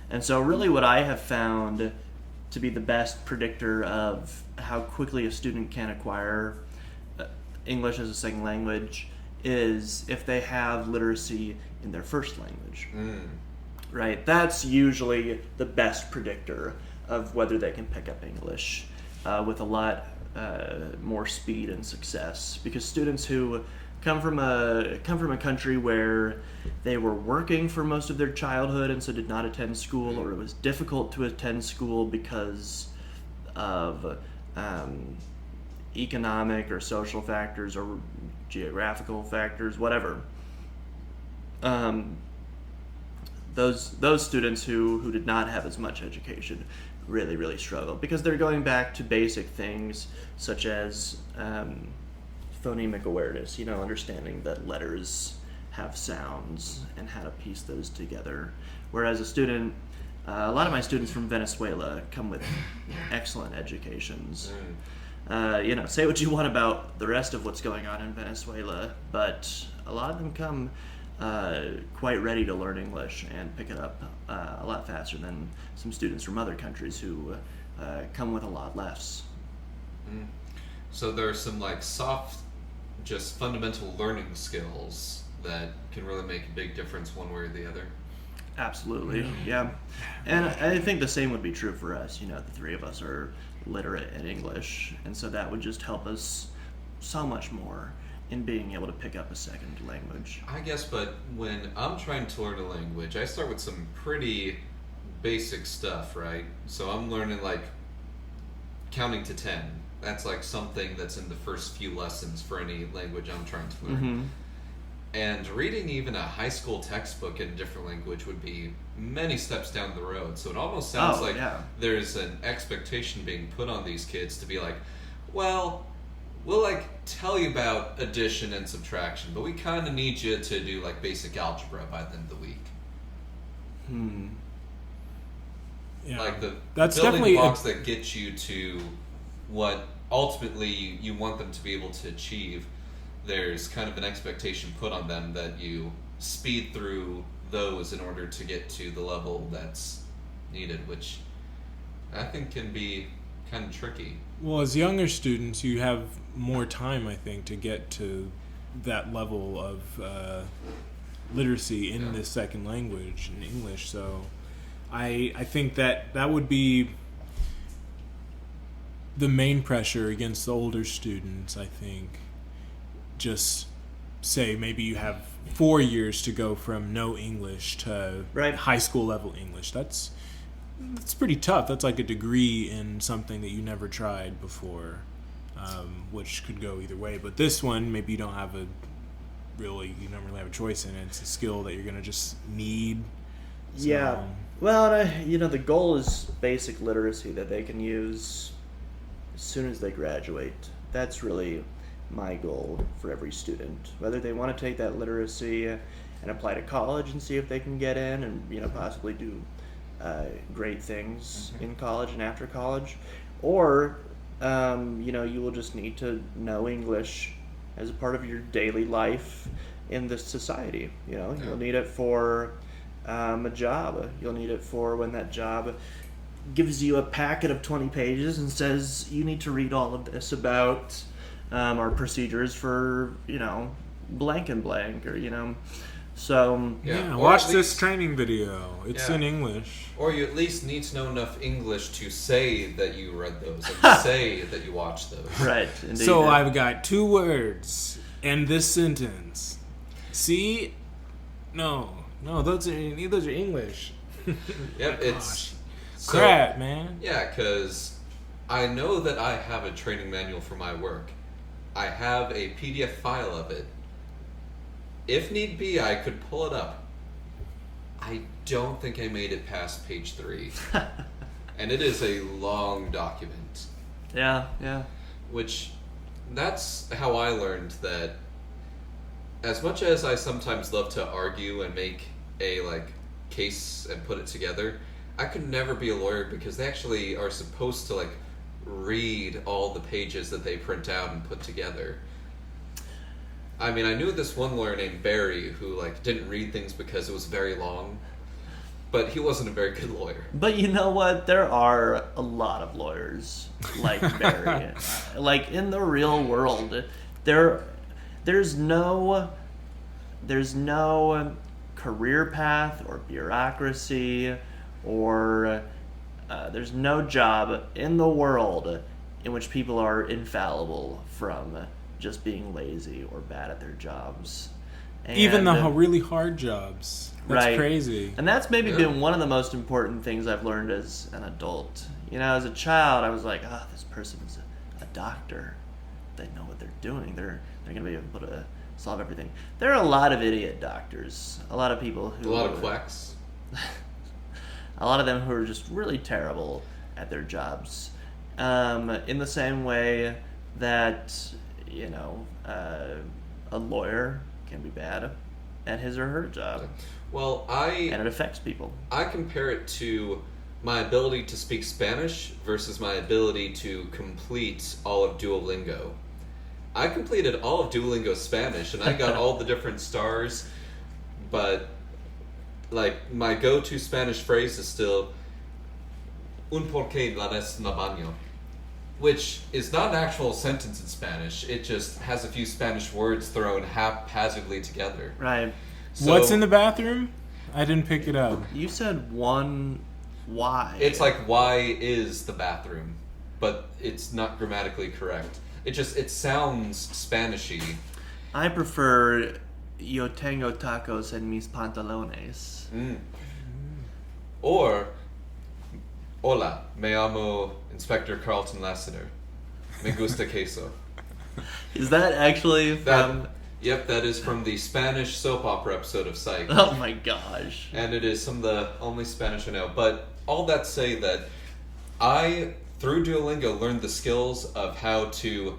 And so really what I have found to be the best predictor of how quickly a student can acquire English as a second language is if they have literacy in their first language. Right? That's usually the best predictor of whether they can pick up English with a lot more speed and success. Because students who come from a country where they were working for most of their childhood and so did not attend school, or it was difficult to attend school because of economic or social factors or geographical factors, whatever. Those students who did not have as much education really struggle because they're going back to basic things such as phonemic awareness, you know, understanding that letters have sounds and how to piece those together. Whereas a lot of my students from Venezuela come with excellent educations. You know, say what you want about the rest of what's going on in Venezuela, but a lot of them come quite ready to learn English and pick it up a lot faster than some students from other countries who come with a lot less. So there are some like soft, just fundamental learning skills that can really make a big difference one way or the other. Absolutely, yeah. And I think the same would be true for us. You know, the three of us are literate in English, and so that would just help us so much more in being able to pick up a second language. I guess, but when I'm trying to learn a language, I start with some pretty basic stuff, right? So I'm learning like counting to 10. That's like something that's in the first few lessons for any language I'm trying to learn. And reading even a high school textbook in a different language would be many steps down the road. So it almost sounds there's an expectation being put on these kids to be like, well, we'll like tell you about addition and subtraction, but we kind of need you to do like basic algebra by the end of the week. Yeah. Like the That's building definitely blocks that get you to what ultimately you want them to be able to achieve. There's kind of an expectation put on them that you speed through those in order to get to the level that's needed, which I think can be kind of tricky. Well, as younger students, you have more time, I think, to get to that level of literacy in the second language, in English. So I think that would be the main pressure against the older students, I think, just say maybe you have 4 years to go from no English to high school level English. That's pretty tough. That's like a degree in something that you never tried before, which could go either way. But this one, maybe you don't really have a choice in it. It's a skill that you're going to just need. So, yeah. Well, the goal is basic literacy that they can use as soon as they graduate. That's really my goal for every student. Whether they want to take that literacy and apply to college and see if they can get in and, possibly do great things in college and after college, or, you will just need to know English as a part of your daily life in this society. You'll need it for a job. You'll need it for when that job gives you a packet of 20 pages and says you need to read all of this about our procedures for blank and blank, or so watch this training video. It's in English. Or you at least need to know enough English to say that you read those and say that you watched those. Right. Indeed. So I've got 2 words in this sentence. See? No, those are English. Yep, it's crap, man. Yeah, because I know that I have a training manual for my work. I have a PDF file of it. If need be, I could pull it up. I don't think I made it past page 3. And it is a long document. Yeah. Which, that's how I learned that as much as I sometimes love to argue and make a case and put it together, I could never be a lawyer because they actually are supposed to read all the pages that they print out and put together. I mean, I knew this one lawyer named Barry who didn't read things because it was very long, but he wasn't a very good lawyer. But you know what? There are a lot of lawyers like Barry. In the real world, there's no career path or bureaucracy or there's no job in the world in which people are infallible from just being lazy or bad at their jobs. And even the really hard jobs. That's crazy. And that's maybe been one of the most important things I've learned as an adult. As a child, I was like, this person is a doctor. They know what they're doing. They're going to be able to solve everything. There are a lot of idiot doctors. A lot of people who... A lot of quacks. A lot of them who are just really terrible at their jobs. In the same way that, a lawyer can be bad at his or her job. Well, and it affects people. I compare it to my ability to speak Spanish versus my ability to complete all of Duolingo. I completed all of Duolingo Spanish, and I got all the different stars, but my go-to Spanish phrase is still un porqué la des na baño, which is not an actual sentence in Spanish. It just has a few Spanish words thrown haphazardly together. Right. So, what's in the bathroom? I didn't pick it up. You said why. It's why is the bathroom, but it's not grammatically correct. It sounds Spanishy. I prefer yo tengo tacos en mis pantalones. Or, hola, me llamo Inspector Carlton Lassiter. Me gusta queso. Is that actually from... Yep, that is from the Spanish soap opera episode of Psych. Oh my gosh. And it is some of the only Spanish I know. But all that to say that I, through Duolingo, learned the skills of how to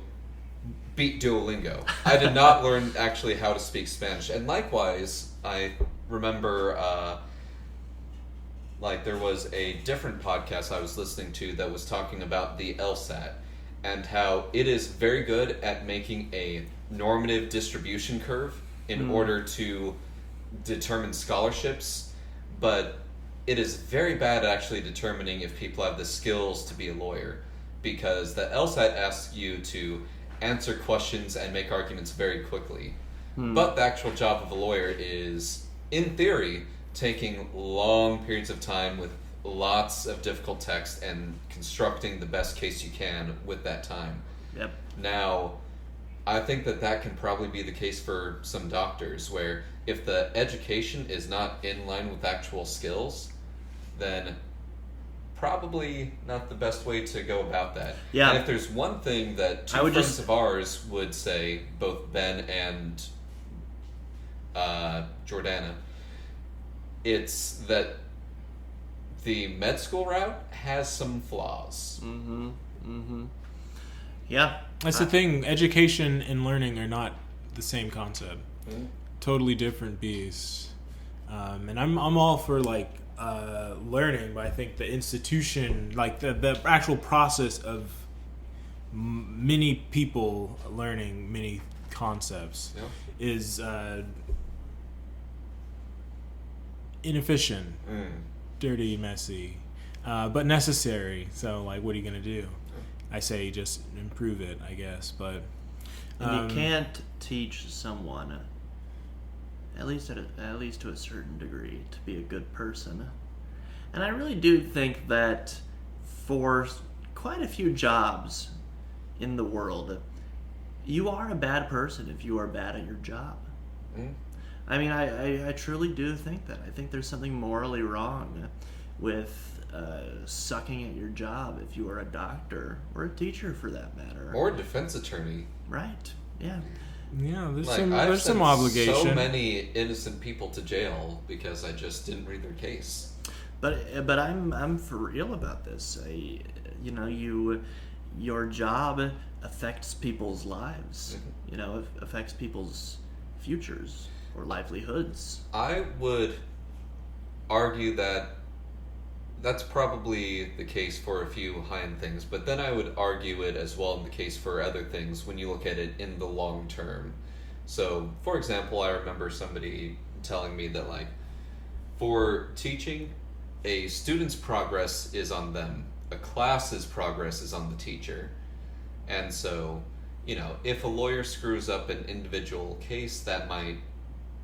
beat Duolingo. I did not learn actually how to speak Spanish. And likewise, I remember there was a different podcast I was listening to that was talking about the LSAT and how it is very good at making a normative distribution curve in order to determine scholarships, but it is very bad at actually determining if people have the skills to be a lawyer, because the LSAT asks you to answer questions and make arguments very quickly. But the actual job of a lawyer is, in theory, taking long periods of time with lots of difficult text and constructing the best case you can with that time. Yep. Now, I think that can probably be the case for some doctors, where if the education is not in line with actual skills, then probably not the best way to go about that. Yeah. And if there's one thing that two friends of ours would say, both Ben and Jordana, it's that the med school route has some flaws. Mm-hmm. Mm-hmm. Yeah. That's the thing. Education and learning are not the same concept. Mm-hmm. Totally different beasts. And I'm all for like learning, but I think the institution, like the actual process of many people learning many concepts, is inefficient, dirty, messy, but necessary. So, like, what are you gonna do? I say just improve it, I guess. But and you can't teach someone, at least to a certain degree, to be a good person. And I really do think that for quite a few jobs in the world, you are a bad person if you are bad at your job. I mean, I truly do think that. I think there's something morally wrong with sucking at your job if you are a doctor or a teacher, for that matter, Or a defense attorney. right? Yeah. yeah, there's Like, some I've there's some sent obligation. so many innocent people to jail because I just didn't read their case. But I'm for real about this. Your job affects people's lives. It affects people's futures or livelihoods. I would argue that that's probably the case for a few high-end things, but then I would argue it as well in the case for other things when you look at it in the long term. So, for example, I remember somebody telling me that, like, for teaching, a student's progress is on them. A class's progress is on the teacher. And so, if a lawyer screws up an individual case, that might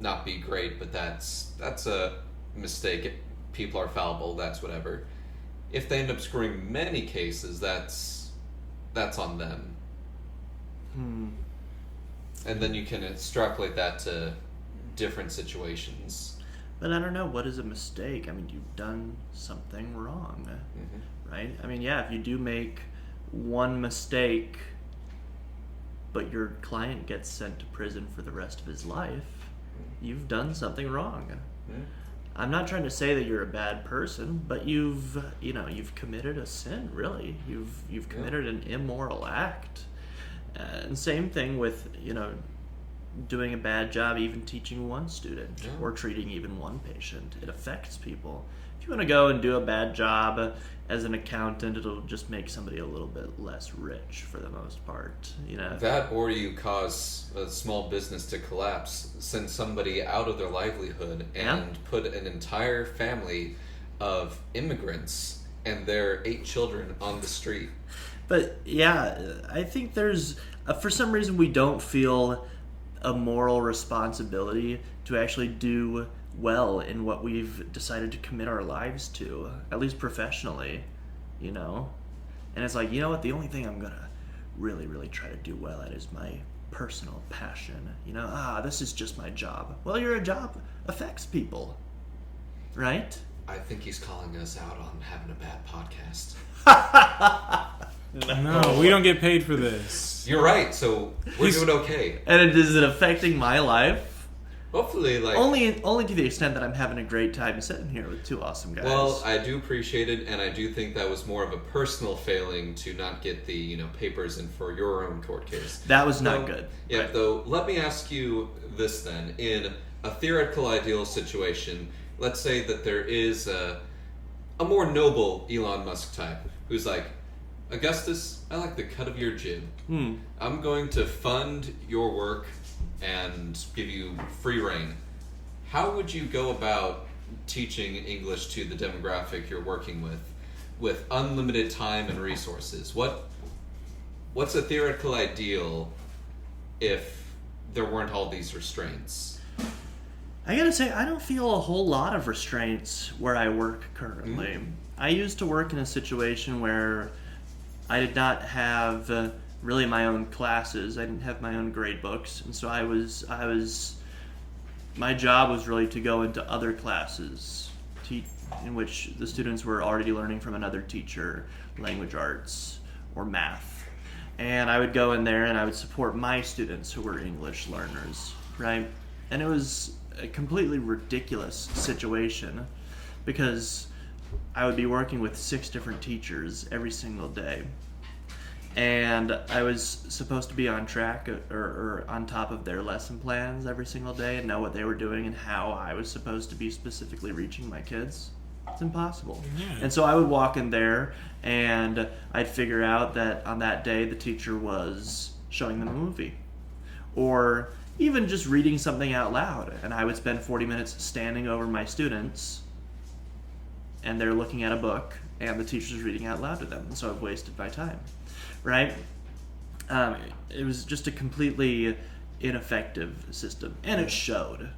not be great, but that's a mistake. People are fallible, that's whatever. If they end up screwing many cases, that's on them. And then you can extrapolate that to different situations. But I don't know, what is a mistake? I mean, you've done something wrong, right? I mean, yeah, if you do make one mistake, but your client gets sent to prison for the rest of his life, you've done something wrong. I'm not trying to say that you're a bad person, but you've committed a sin, really. You've committed an immoral act. And same thing with, doing a bad job even teaching one student or treating even one patient. It affects people. If you want to go and do a bad job as an accountant, it'll just make somebody a little bit less rich for the most part. That, or you cause a small business to collapse, send somebody out of their livelihood, and put an entire family of immigrants and their 8 children on the street. But yeah, I think there's for some reason we don't feel a moral responsibility to actually do well in what we've decided to commit our lives to, at least professionally, And it's like, what, the only thing I'm gonna really, really try to do well at is my personal passion. This is just my job. Well, your job affects people, right? I think he's calling us out on having a bad podcast. No, we don't get paid for this. You're right, so we're doing okay. And is it affecting my life? Hopefully, like... Only to the extent that I'm having a great time sitting here with 2 awesome guys. Well, I do appreciate it, and I do think that was more of a personal failing to not get the, papers in for your own court case. That was not good. Yeah, right. Though, let me ask you this then. In a theoretical ideal situation, let's say that there is a more noble Elon Musk type who's like, Augustus, I like the cut of your jib. I'm going to fund your work and give you free reign. How would you go about teaching English to the demographic you're working with unlimited time and resources? What's a theoretical ideal if there weren't all these restraints? I gotta say, I don't feel a whole lot of restraints where I work currently. I used to work in a situation where I did not have really my own classes. I didn't have my own grade books, and so my job was really to go into other classes in which the students were already learning from another teacher, language arts or math. And I would go in there and I would support my students who were English learners, right? And it was a completely ridiculous situation because I would be working with 6 different teachers every single day. And I was supposed to be on track or on top of their lesson plans every single day and know what they were doing and how I was supposed to be specifically reaching my kids. It's impossible. Yeah. And so I would walk in there and I'd figure out that on that day the teacher was showing them a movie. Or even just reading something out loud. And I would spend 40 minutes standing over my students and they're looking at a book and the teacher's reading out loud to them. And so I've wasted my time. Right? It was just a completely ineffective system, and it showed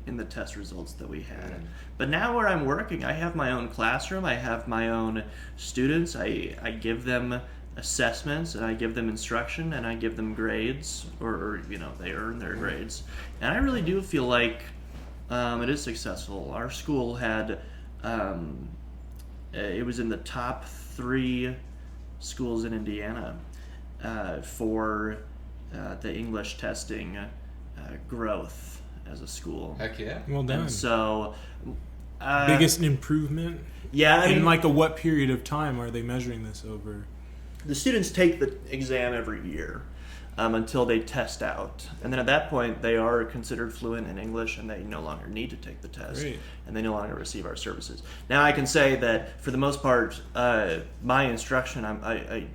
in the test results that we had. But now where I'm working, I have my own classroom, I have my own students, I give them assessments, and I give them instruction, and I give them grades, or they earn their grades. And I really do feel like it is successful. Our school had, it was in the top 3 schools in Indiana for the English testing growth as a school. Heck yeah. Well done. And so, biggest improvement? yeah, I mean, In like what period of time are they measuring this over? the students take the exam every year until they test out, and then at that point they are considered fluent in English and they no longer need to take the test. Great. And they no longer receive our services. Now I can say that for the most part, my instruction, I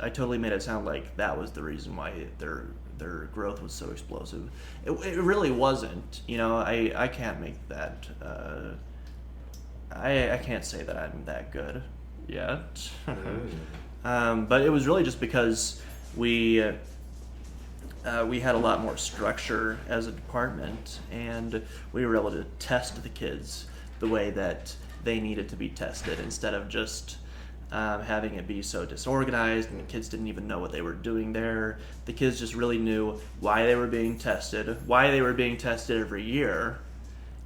totally made it sound like that was the reason why their growth was so explosive. It really wasn't. I can't make that. I can't say that I'm that good yet. But it was really just because we had a lot more structure as a department, and we were able to test the kids the way that they needed to be tested instead of just having it be so disorganized and the kids didn't even know what they were doing there. The kids just really knew why they were being tested every year,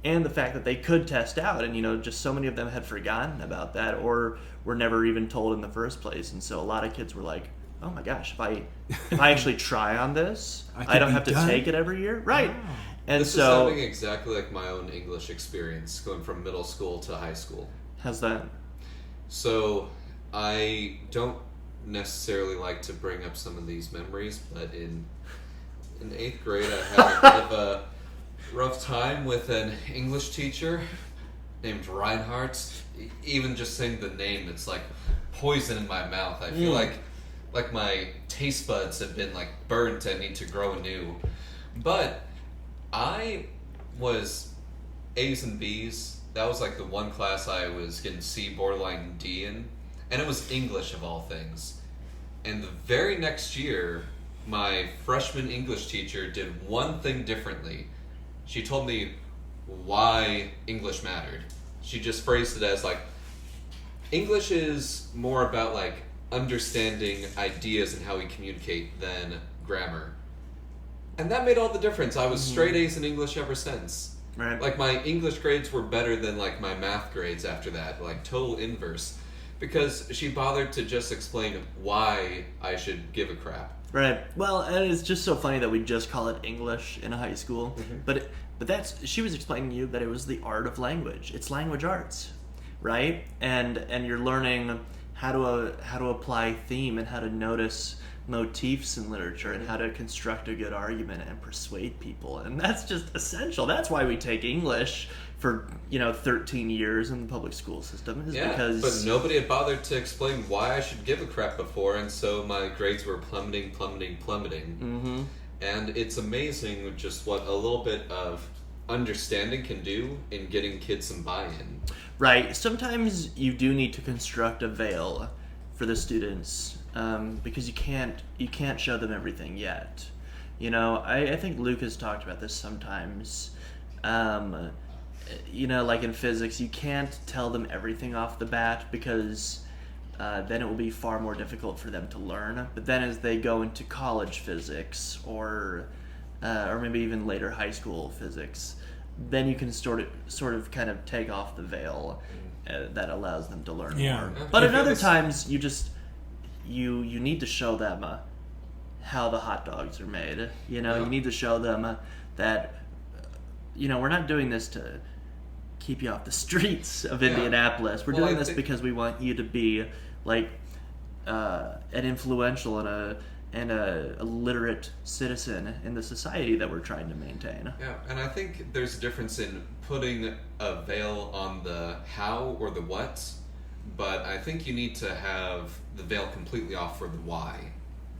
and the fact that they could test out, and just so many of them had forgotten about that or were never even told in the first place. And so a lot of kids were like, oh my gosh, if I actually try on this, I don't have to take it every year, right? Wow. And This is so sounding exactly like my own English experience going from middle school to high school. how's that? So I don't necessarily like to bring up some of these memories, but in 8th grade I had a bit of a rough time with an English teacher named Reinhardt. Even just saying the name, it's like poison in my mouth. I feel like my taste buds have been like burnt and need to grow anew. But I was A's and B's. That was like the one class I was getting C, borderline D in. And it was English of all things. And the very next year, my freshman English teacher did one thing differently. She told me why English mattered. She just phrased it as like, English is more about like understanding ideas and how we communicate than grammar. And that made all the difference. I was straight A's in English ever since. Right. Like my English grades were better than like my math grades after that, like total inverse. Because she bothered to just explain why I should give a crap. Right. Well, and it's just so funny that we just call it English in a high school. But she was explaining to you that it was the art of language. It's language arts, right? And you're learning how to apply theme and how to notice motifs in literature and how to construct a good argument and persuade people. And that's just essential. That's why we take English for 13 years in the public school system, because but nobody had bothered to explain why I should give a crap before, and so my grades were plummeting. And it's amazing just what a little bit of understanding can do in getting kids some buy-in. Right. Sometimes you do need to construct a veil for the students, because you can't show them everything yet. I think Luke has talked about this sometimes. like in physics, you can't tell them everything off the bat because then it will be far more difficult for them to learn. But then as they go into college physics or maybe even later high school physics, then you can sort of kind of take off the veil that allows them to learn more. But at other times, you need to show them how the hot dogs are made. You need to show them that we're not doing this to keep you off the streets of Indianapolis. We're doing this because we want you to be like an influential and a literate citizen in the society that we're trying to maintain. Yeah, and I think there's a difference in putting a veil on the how or the what, but I think you need to have the veil completely off for the why.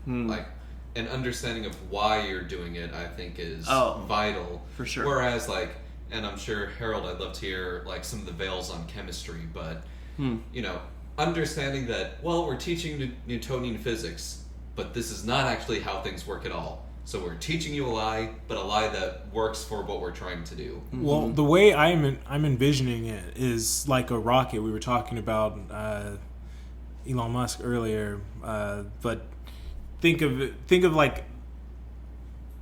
Like, an understanding of why you're doing it, I think, is vital. For sure. Whereas, like, and I'm sure, Harold, I'd love to hear, like, some of the veils on chemistry, but, understanding that, well, we're teaching Newtonian physics, but this is not actually how things work at all. So we're teaching you a lie, but a lie that works for what we're trying to do. Well, the way I'm envisioning it is like a rocket. We were talking about Elon Musk earlier, but think of like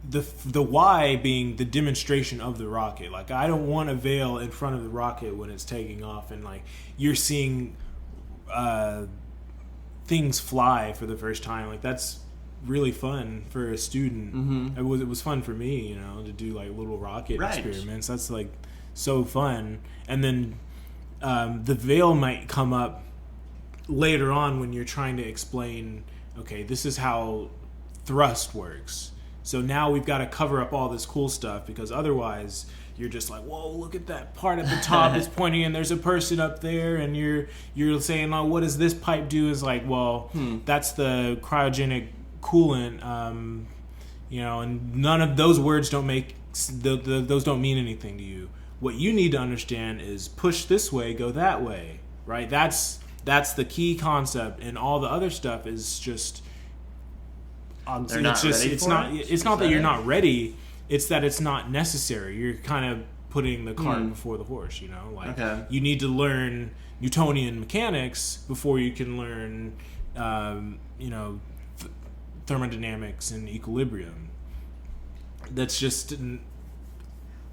the why being the demonstration of the rocket. Like, I don't want a veil in front of the rocket when it's taking off, and like you're seeing things fly for the first time. Like, that's really fun for a student. It was fun for me, to do like little rocket experiments. That's like so fun. And then the veil might come up later on when you're trying to explain, okay, this is how thrust works. So now we've got to cover up all this cool stuff, because otherwise you're just like, whoa, look at that part at the top is pointing, and there's a person up there, and you're saying, oh, what does this pipe do? Is like, well, that's the cryogenic coolant, and none of those words don't make those don't mean anything to you. What you need to understand is push this way, go that way, right? That's the key concept, and all the other stuff is just. It's not that you're not ready. It's that it's not necessary. You're kind of putting the cart before the horse. You need to learn Newtonian mechanics before you can learn, thermodynamics and equilibrium. That's just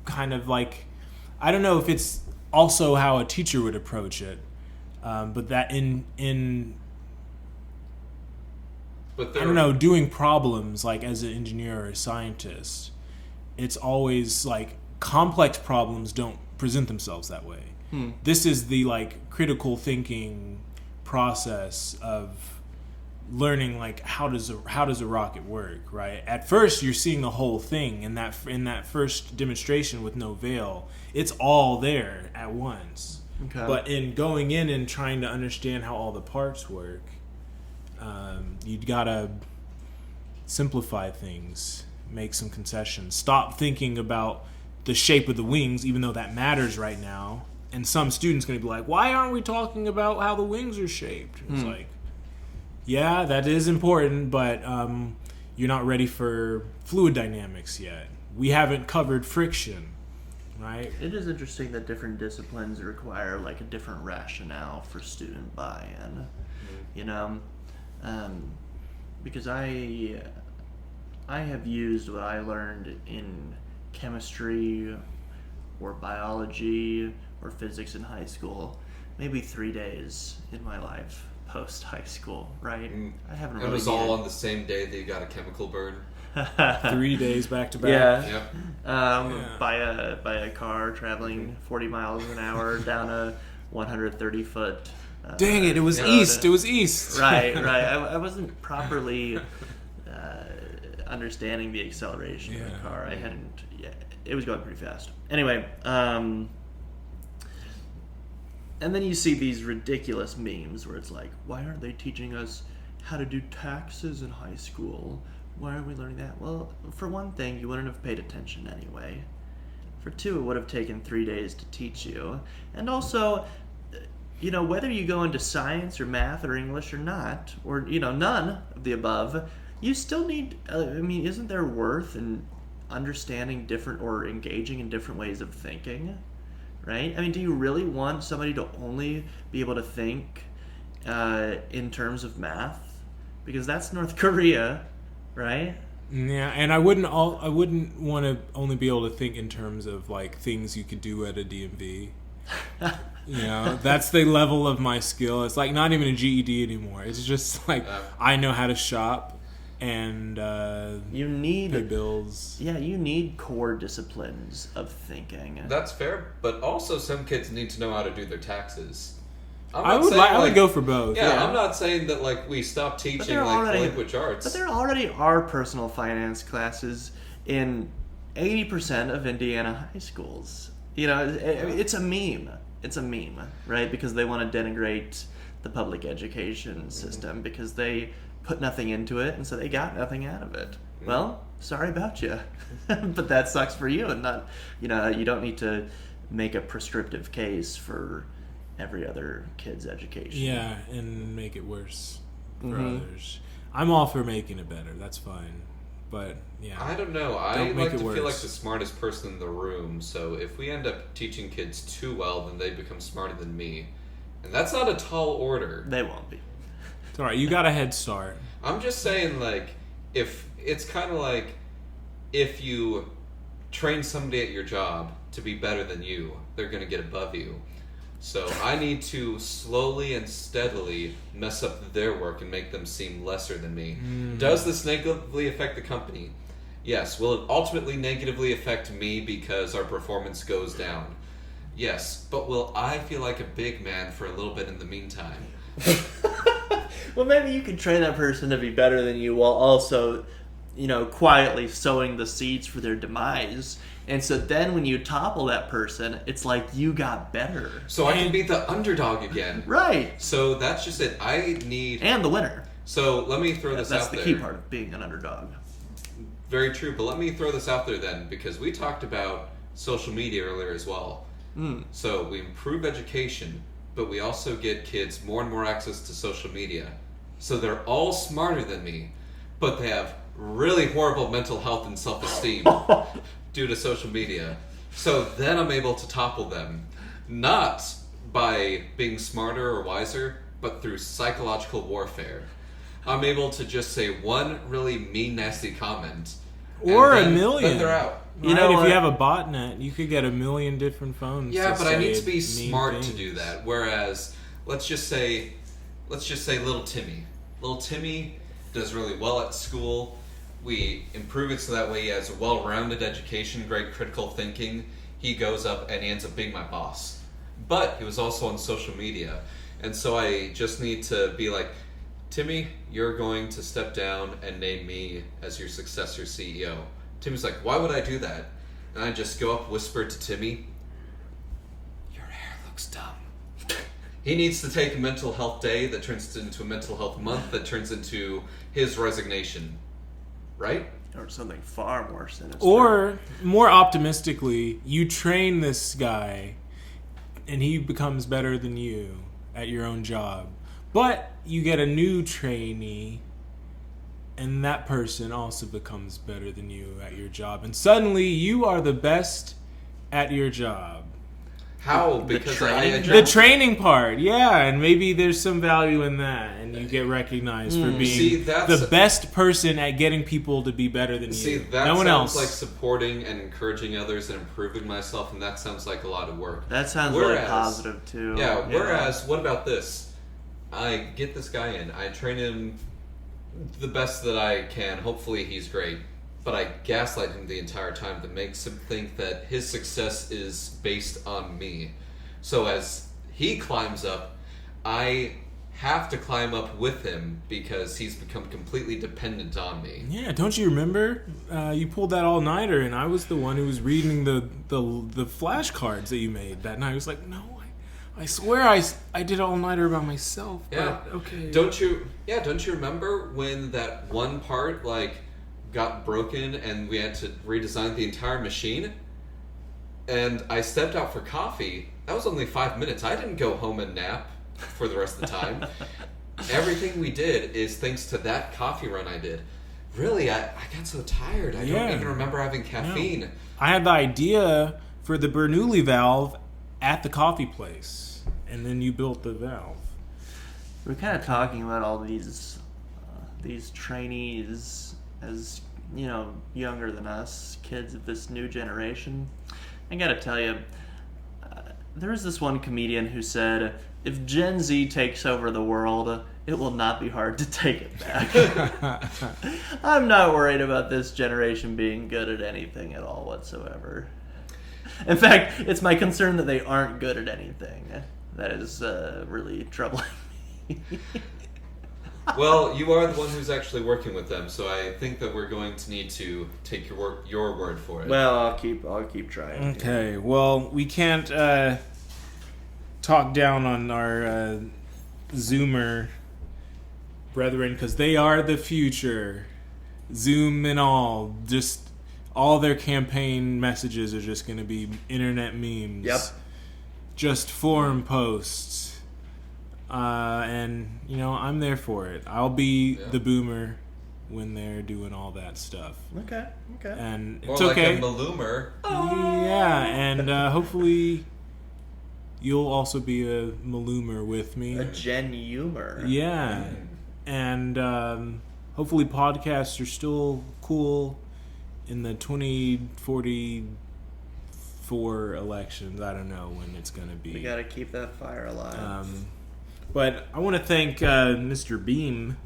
kind of like, I don't know if it's also how a teacher would approach it, but that But I don't know, doing problems like as an engineer or a scientist, it's always like complex problems don't present themselves that way. This is the like critical thinking process of learning, like how does a rocket work, right? At first you're seeing the whole thing in that first demonstration with no veil. It's all there at once. Okay. But in going in and trying to understand how all the parts work, you gotta simplify things, make some concessions, stop thinking about the shape of the wings, even though that matters right now. And some students going to be like, why aren't we talking about how the wings are shaped? It's like, yeah, that is important, but you're not ready for fluid dynamics yet. We haven't covered friction, right? It is interesting that different disciplines require like a different rationale for student buy-in. Because I have used what I learned in chemistry or biology or physics in high school maybe 3 days in my life post high school, right? I haven't really. It was all on the same day that you got a chemical burn. 3 days back to back. Yeah. Yep. By a car traveling 40 miles an hour down a 130 foot. Dang it! It was east. It was east. Right. I wasn't properly understanding the acceleration of the car. I hadn't. Yeah, it was going pretty fast. Anyway, and then you see these ridiculous memes where it's like, why aren't they teaching us how to do taxes in high school? Why aren't we learning that? Well, for one thing, you wouldn't have paid attention anyway. For two, it would have taken 3 days to teach you. And also, whether you go into science or math or English or not, or, none of the above, you still need, isn't there worth in understanding different or engaging in different ways of thinking? right? I mean, do you really want somebody to only be able to think in terms of math? Because that's North Korea, right? Yeah, and I wouldn't want to only be able to think in terms of like things you could do at a DMV. That's the level of my skill. It's like not even a GED anymore. It's just like I know how to shop and you need pay bills. Yeah, you need core disciplines of thinking. That's fair, but also some kids need to know how to do their taxes. I would go for both. Yeah, I'm not saying that like we stop teaching language arts. But there already are personal finance classes in 80% of Indiana high schools. It's a meme. It's a meme, right? Because they want to denigrate the public education system because they put nothing into it, and so they got nothing out of it. Well, sorry about you, but that sucks for you, and not, you don't need to make a prescriptive case for every other kid's education. Yeah, and make it worse for others. I'm all for making it better. That's fine. But, yeah. I don't know. I like to feel like the smartest person in the room, so if we end up teaching kids too well, then they become smarter than me. And that's not a tall order. They won't be. It's alright. You got a head start. I'm just saying, like, if it's kind of like if you train somebody at your job to be better than you, they're going to get above you. So I need to slowly and steadily mess up their work and make them seem lesser than me. Does this negatively affect the company? Yes. Will it ultimately negatively affect me because our performance goes down? Yes. But will I feel like a big man for a little bit in the meantime? Well, maybe you could train that person to be better than you while also, quietly sowing the seeds for their demise. And so then when you topple that person, it's like you got better. So I can be the underdog again. Right. So that's just it. And the winner. So let me throw this out there. That's the key part of being an underdog. Very true. But let me throw this out there then, because we talked about social media earlier as well. So we improve education, but we also get kids more and more access to social media. So they're all smarter than me, but they have really horrible mental health and self-esteem due to social media. So then I'm able to topple them, not by being smarter or wiser, but through psychological warfare. I'm able to just say one really mean, nasty comment. Or a million. Then they're out. If you have a botnet, you could get a million different phones. Yeah, but I need to be mean smart things to do that. Whereas, let's just say little Timmy. Little Timmy does really well at school. We improve it so that way he has a well-rounded education, great critical thinking. He goes up and he ends up being my boss. But he was also on social media. And so I just need to be like, Timmy, you're going to step down and name me as your successor CEO. Timmy's like, why would I do that? And I just go up, whisper to Timmy, your hair looks dumb. He needs to take a mental health day that turns into a mental health month that turns into his resignation. Right? Or something far more sinister. Or, more optimistically, you train this guy and he becomes better than you at your own job. But you get a new trainee and that person also becomes better than you at your job. And suddenly you are the best at your job. How? Because the training part, yeah, and maybe there's some value in that, and you get recognized for being the best person at getting people to be better than you. That no one sounds else. like supporting and encouraging others and improving myself, and that sounds like a lot of work. That sounds really positive too. Yeah. Whereas, what about this? I get this guy in, I train him the best that I can. Hopefully, he's great. But I gaslight him the entire time to make him think that his success is based on me. So as he climbs up, I have to climb up with him because he's become completely dependent on me. Yeah, don't you remember? You pulled that all-nighter, and I was the one who was reading the flashcards that you made that night. I was like, no, I swear I did all-nighter by myself. Yeah. But okay. Don't you remember when that one part, got broken and we had to redesign the entire machine? And I stepped out for coffee. That was only 5 minutes. I didn't go home and nap for the rest of the time. Everything we did is thanks to that coffee run I did. Really, I got so tired. I don't even remember having caffeine. No. I had the idea for the Bernoulli valve at the coffee place, and then you built the valve. We're kind of talking about all these trainees as, younger than us, kids of this new generation. I gotta tell you, there was this one comedian who said, if Gen Z takes over the world, it will not be hard to take it back. I'm not worried about this generation being good at anything at all whatsoever. In fact, it's my concern that they aren't good at anything that is really troubling me. Well, you are the one who's actually working with them, so I think that we're going to need to take your word for it. Well, I'll keep trying. Okay, well, we can't talk down on our Zoomer brethren, because they are the future. Zoom and all. Just all their campaign messages are just going to be internet memes. Yep. Just forum posts. And, I'm there for it. I'll be the boomer when they're doing all that stuff. Okay. And or it's like okay. a maloomer. Yeah, and hopefully you'll also be a maloomer with me. A genumer. Yeah. And hopefully podcasts are still cool in the 2044 elections. I don't know when it's going to be. We got to keep that fire alive. But I want to thank Mr. Beam,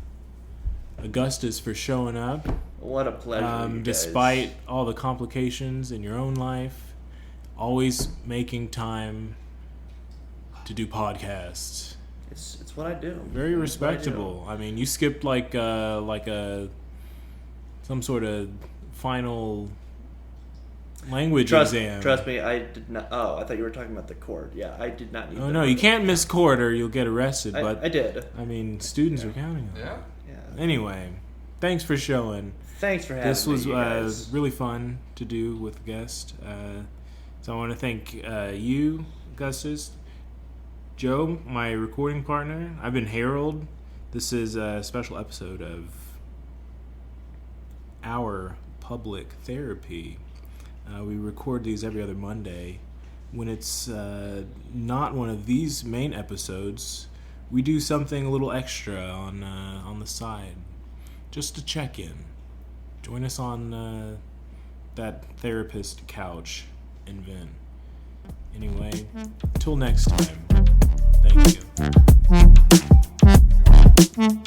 Augustus, for showing up. What a pleasure, you despite guys. all the complications in your own life, always making time to do podcasts. It's what I do. Very respectable. I mean, you skipped like some sort of final language exam. Trust me, I did not. Oh, I thought you were talking about the court. Yeah, I did not need. Oh no, you can't miss court or you'll get arrested. But I did. I mean, students are counting on it. Yeah. Anyway, thanks for showing. Thanks for having me. This was you guys. really fun to do with a guest. So I want to thank you, Augustus, Joe, my recording partner. I've been Harold. This is a special episode of Our Public Therapy. We record these every other Monday. When it's not one of these main episodes, we do something a little extra on the side, just to check in. Join us on that therapist couch in Vin. Anyway, till next time. Thank you.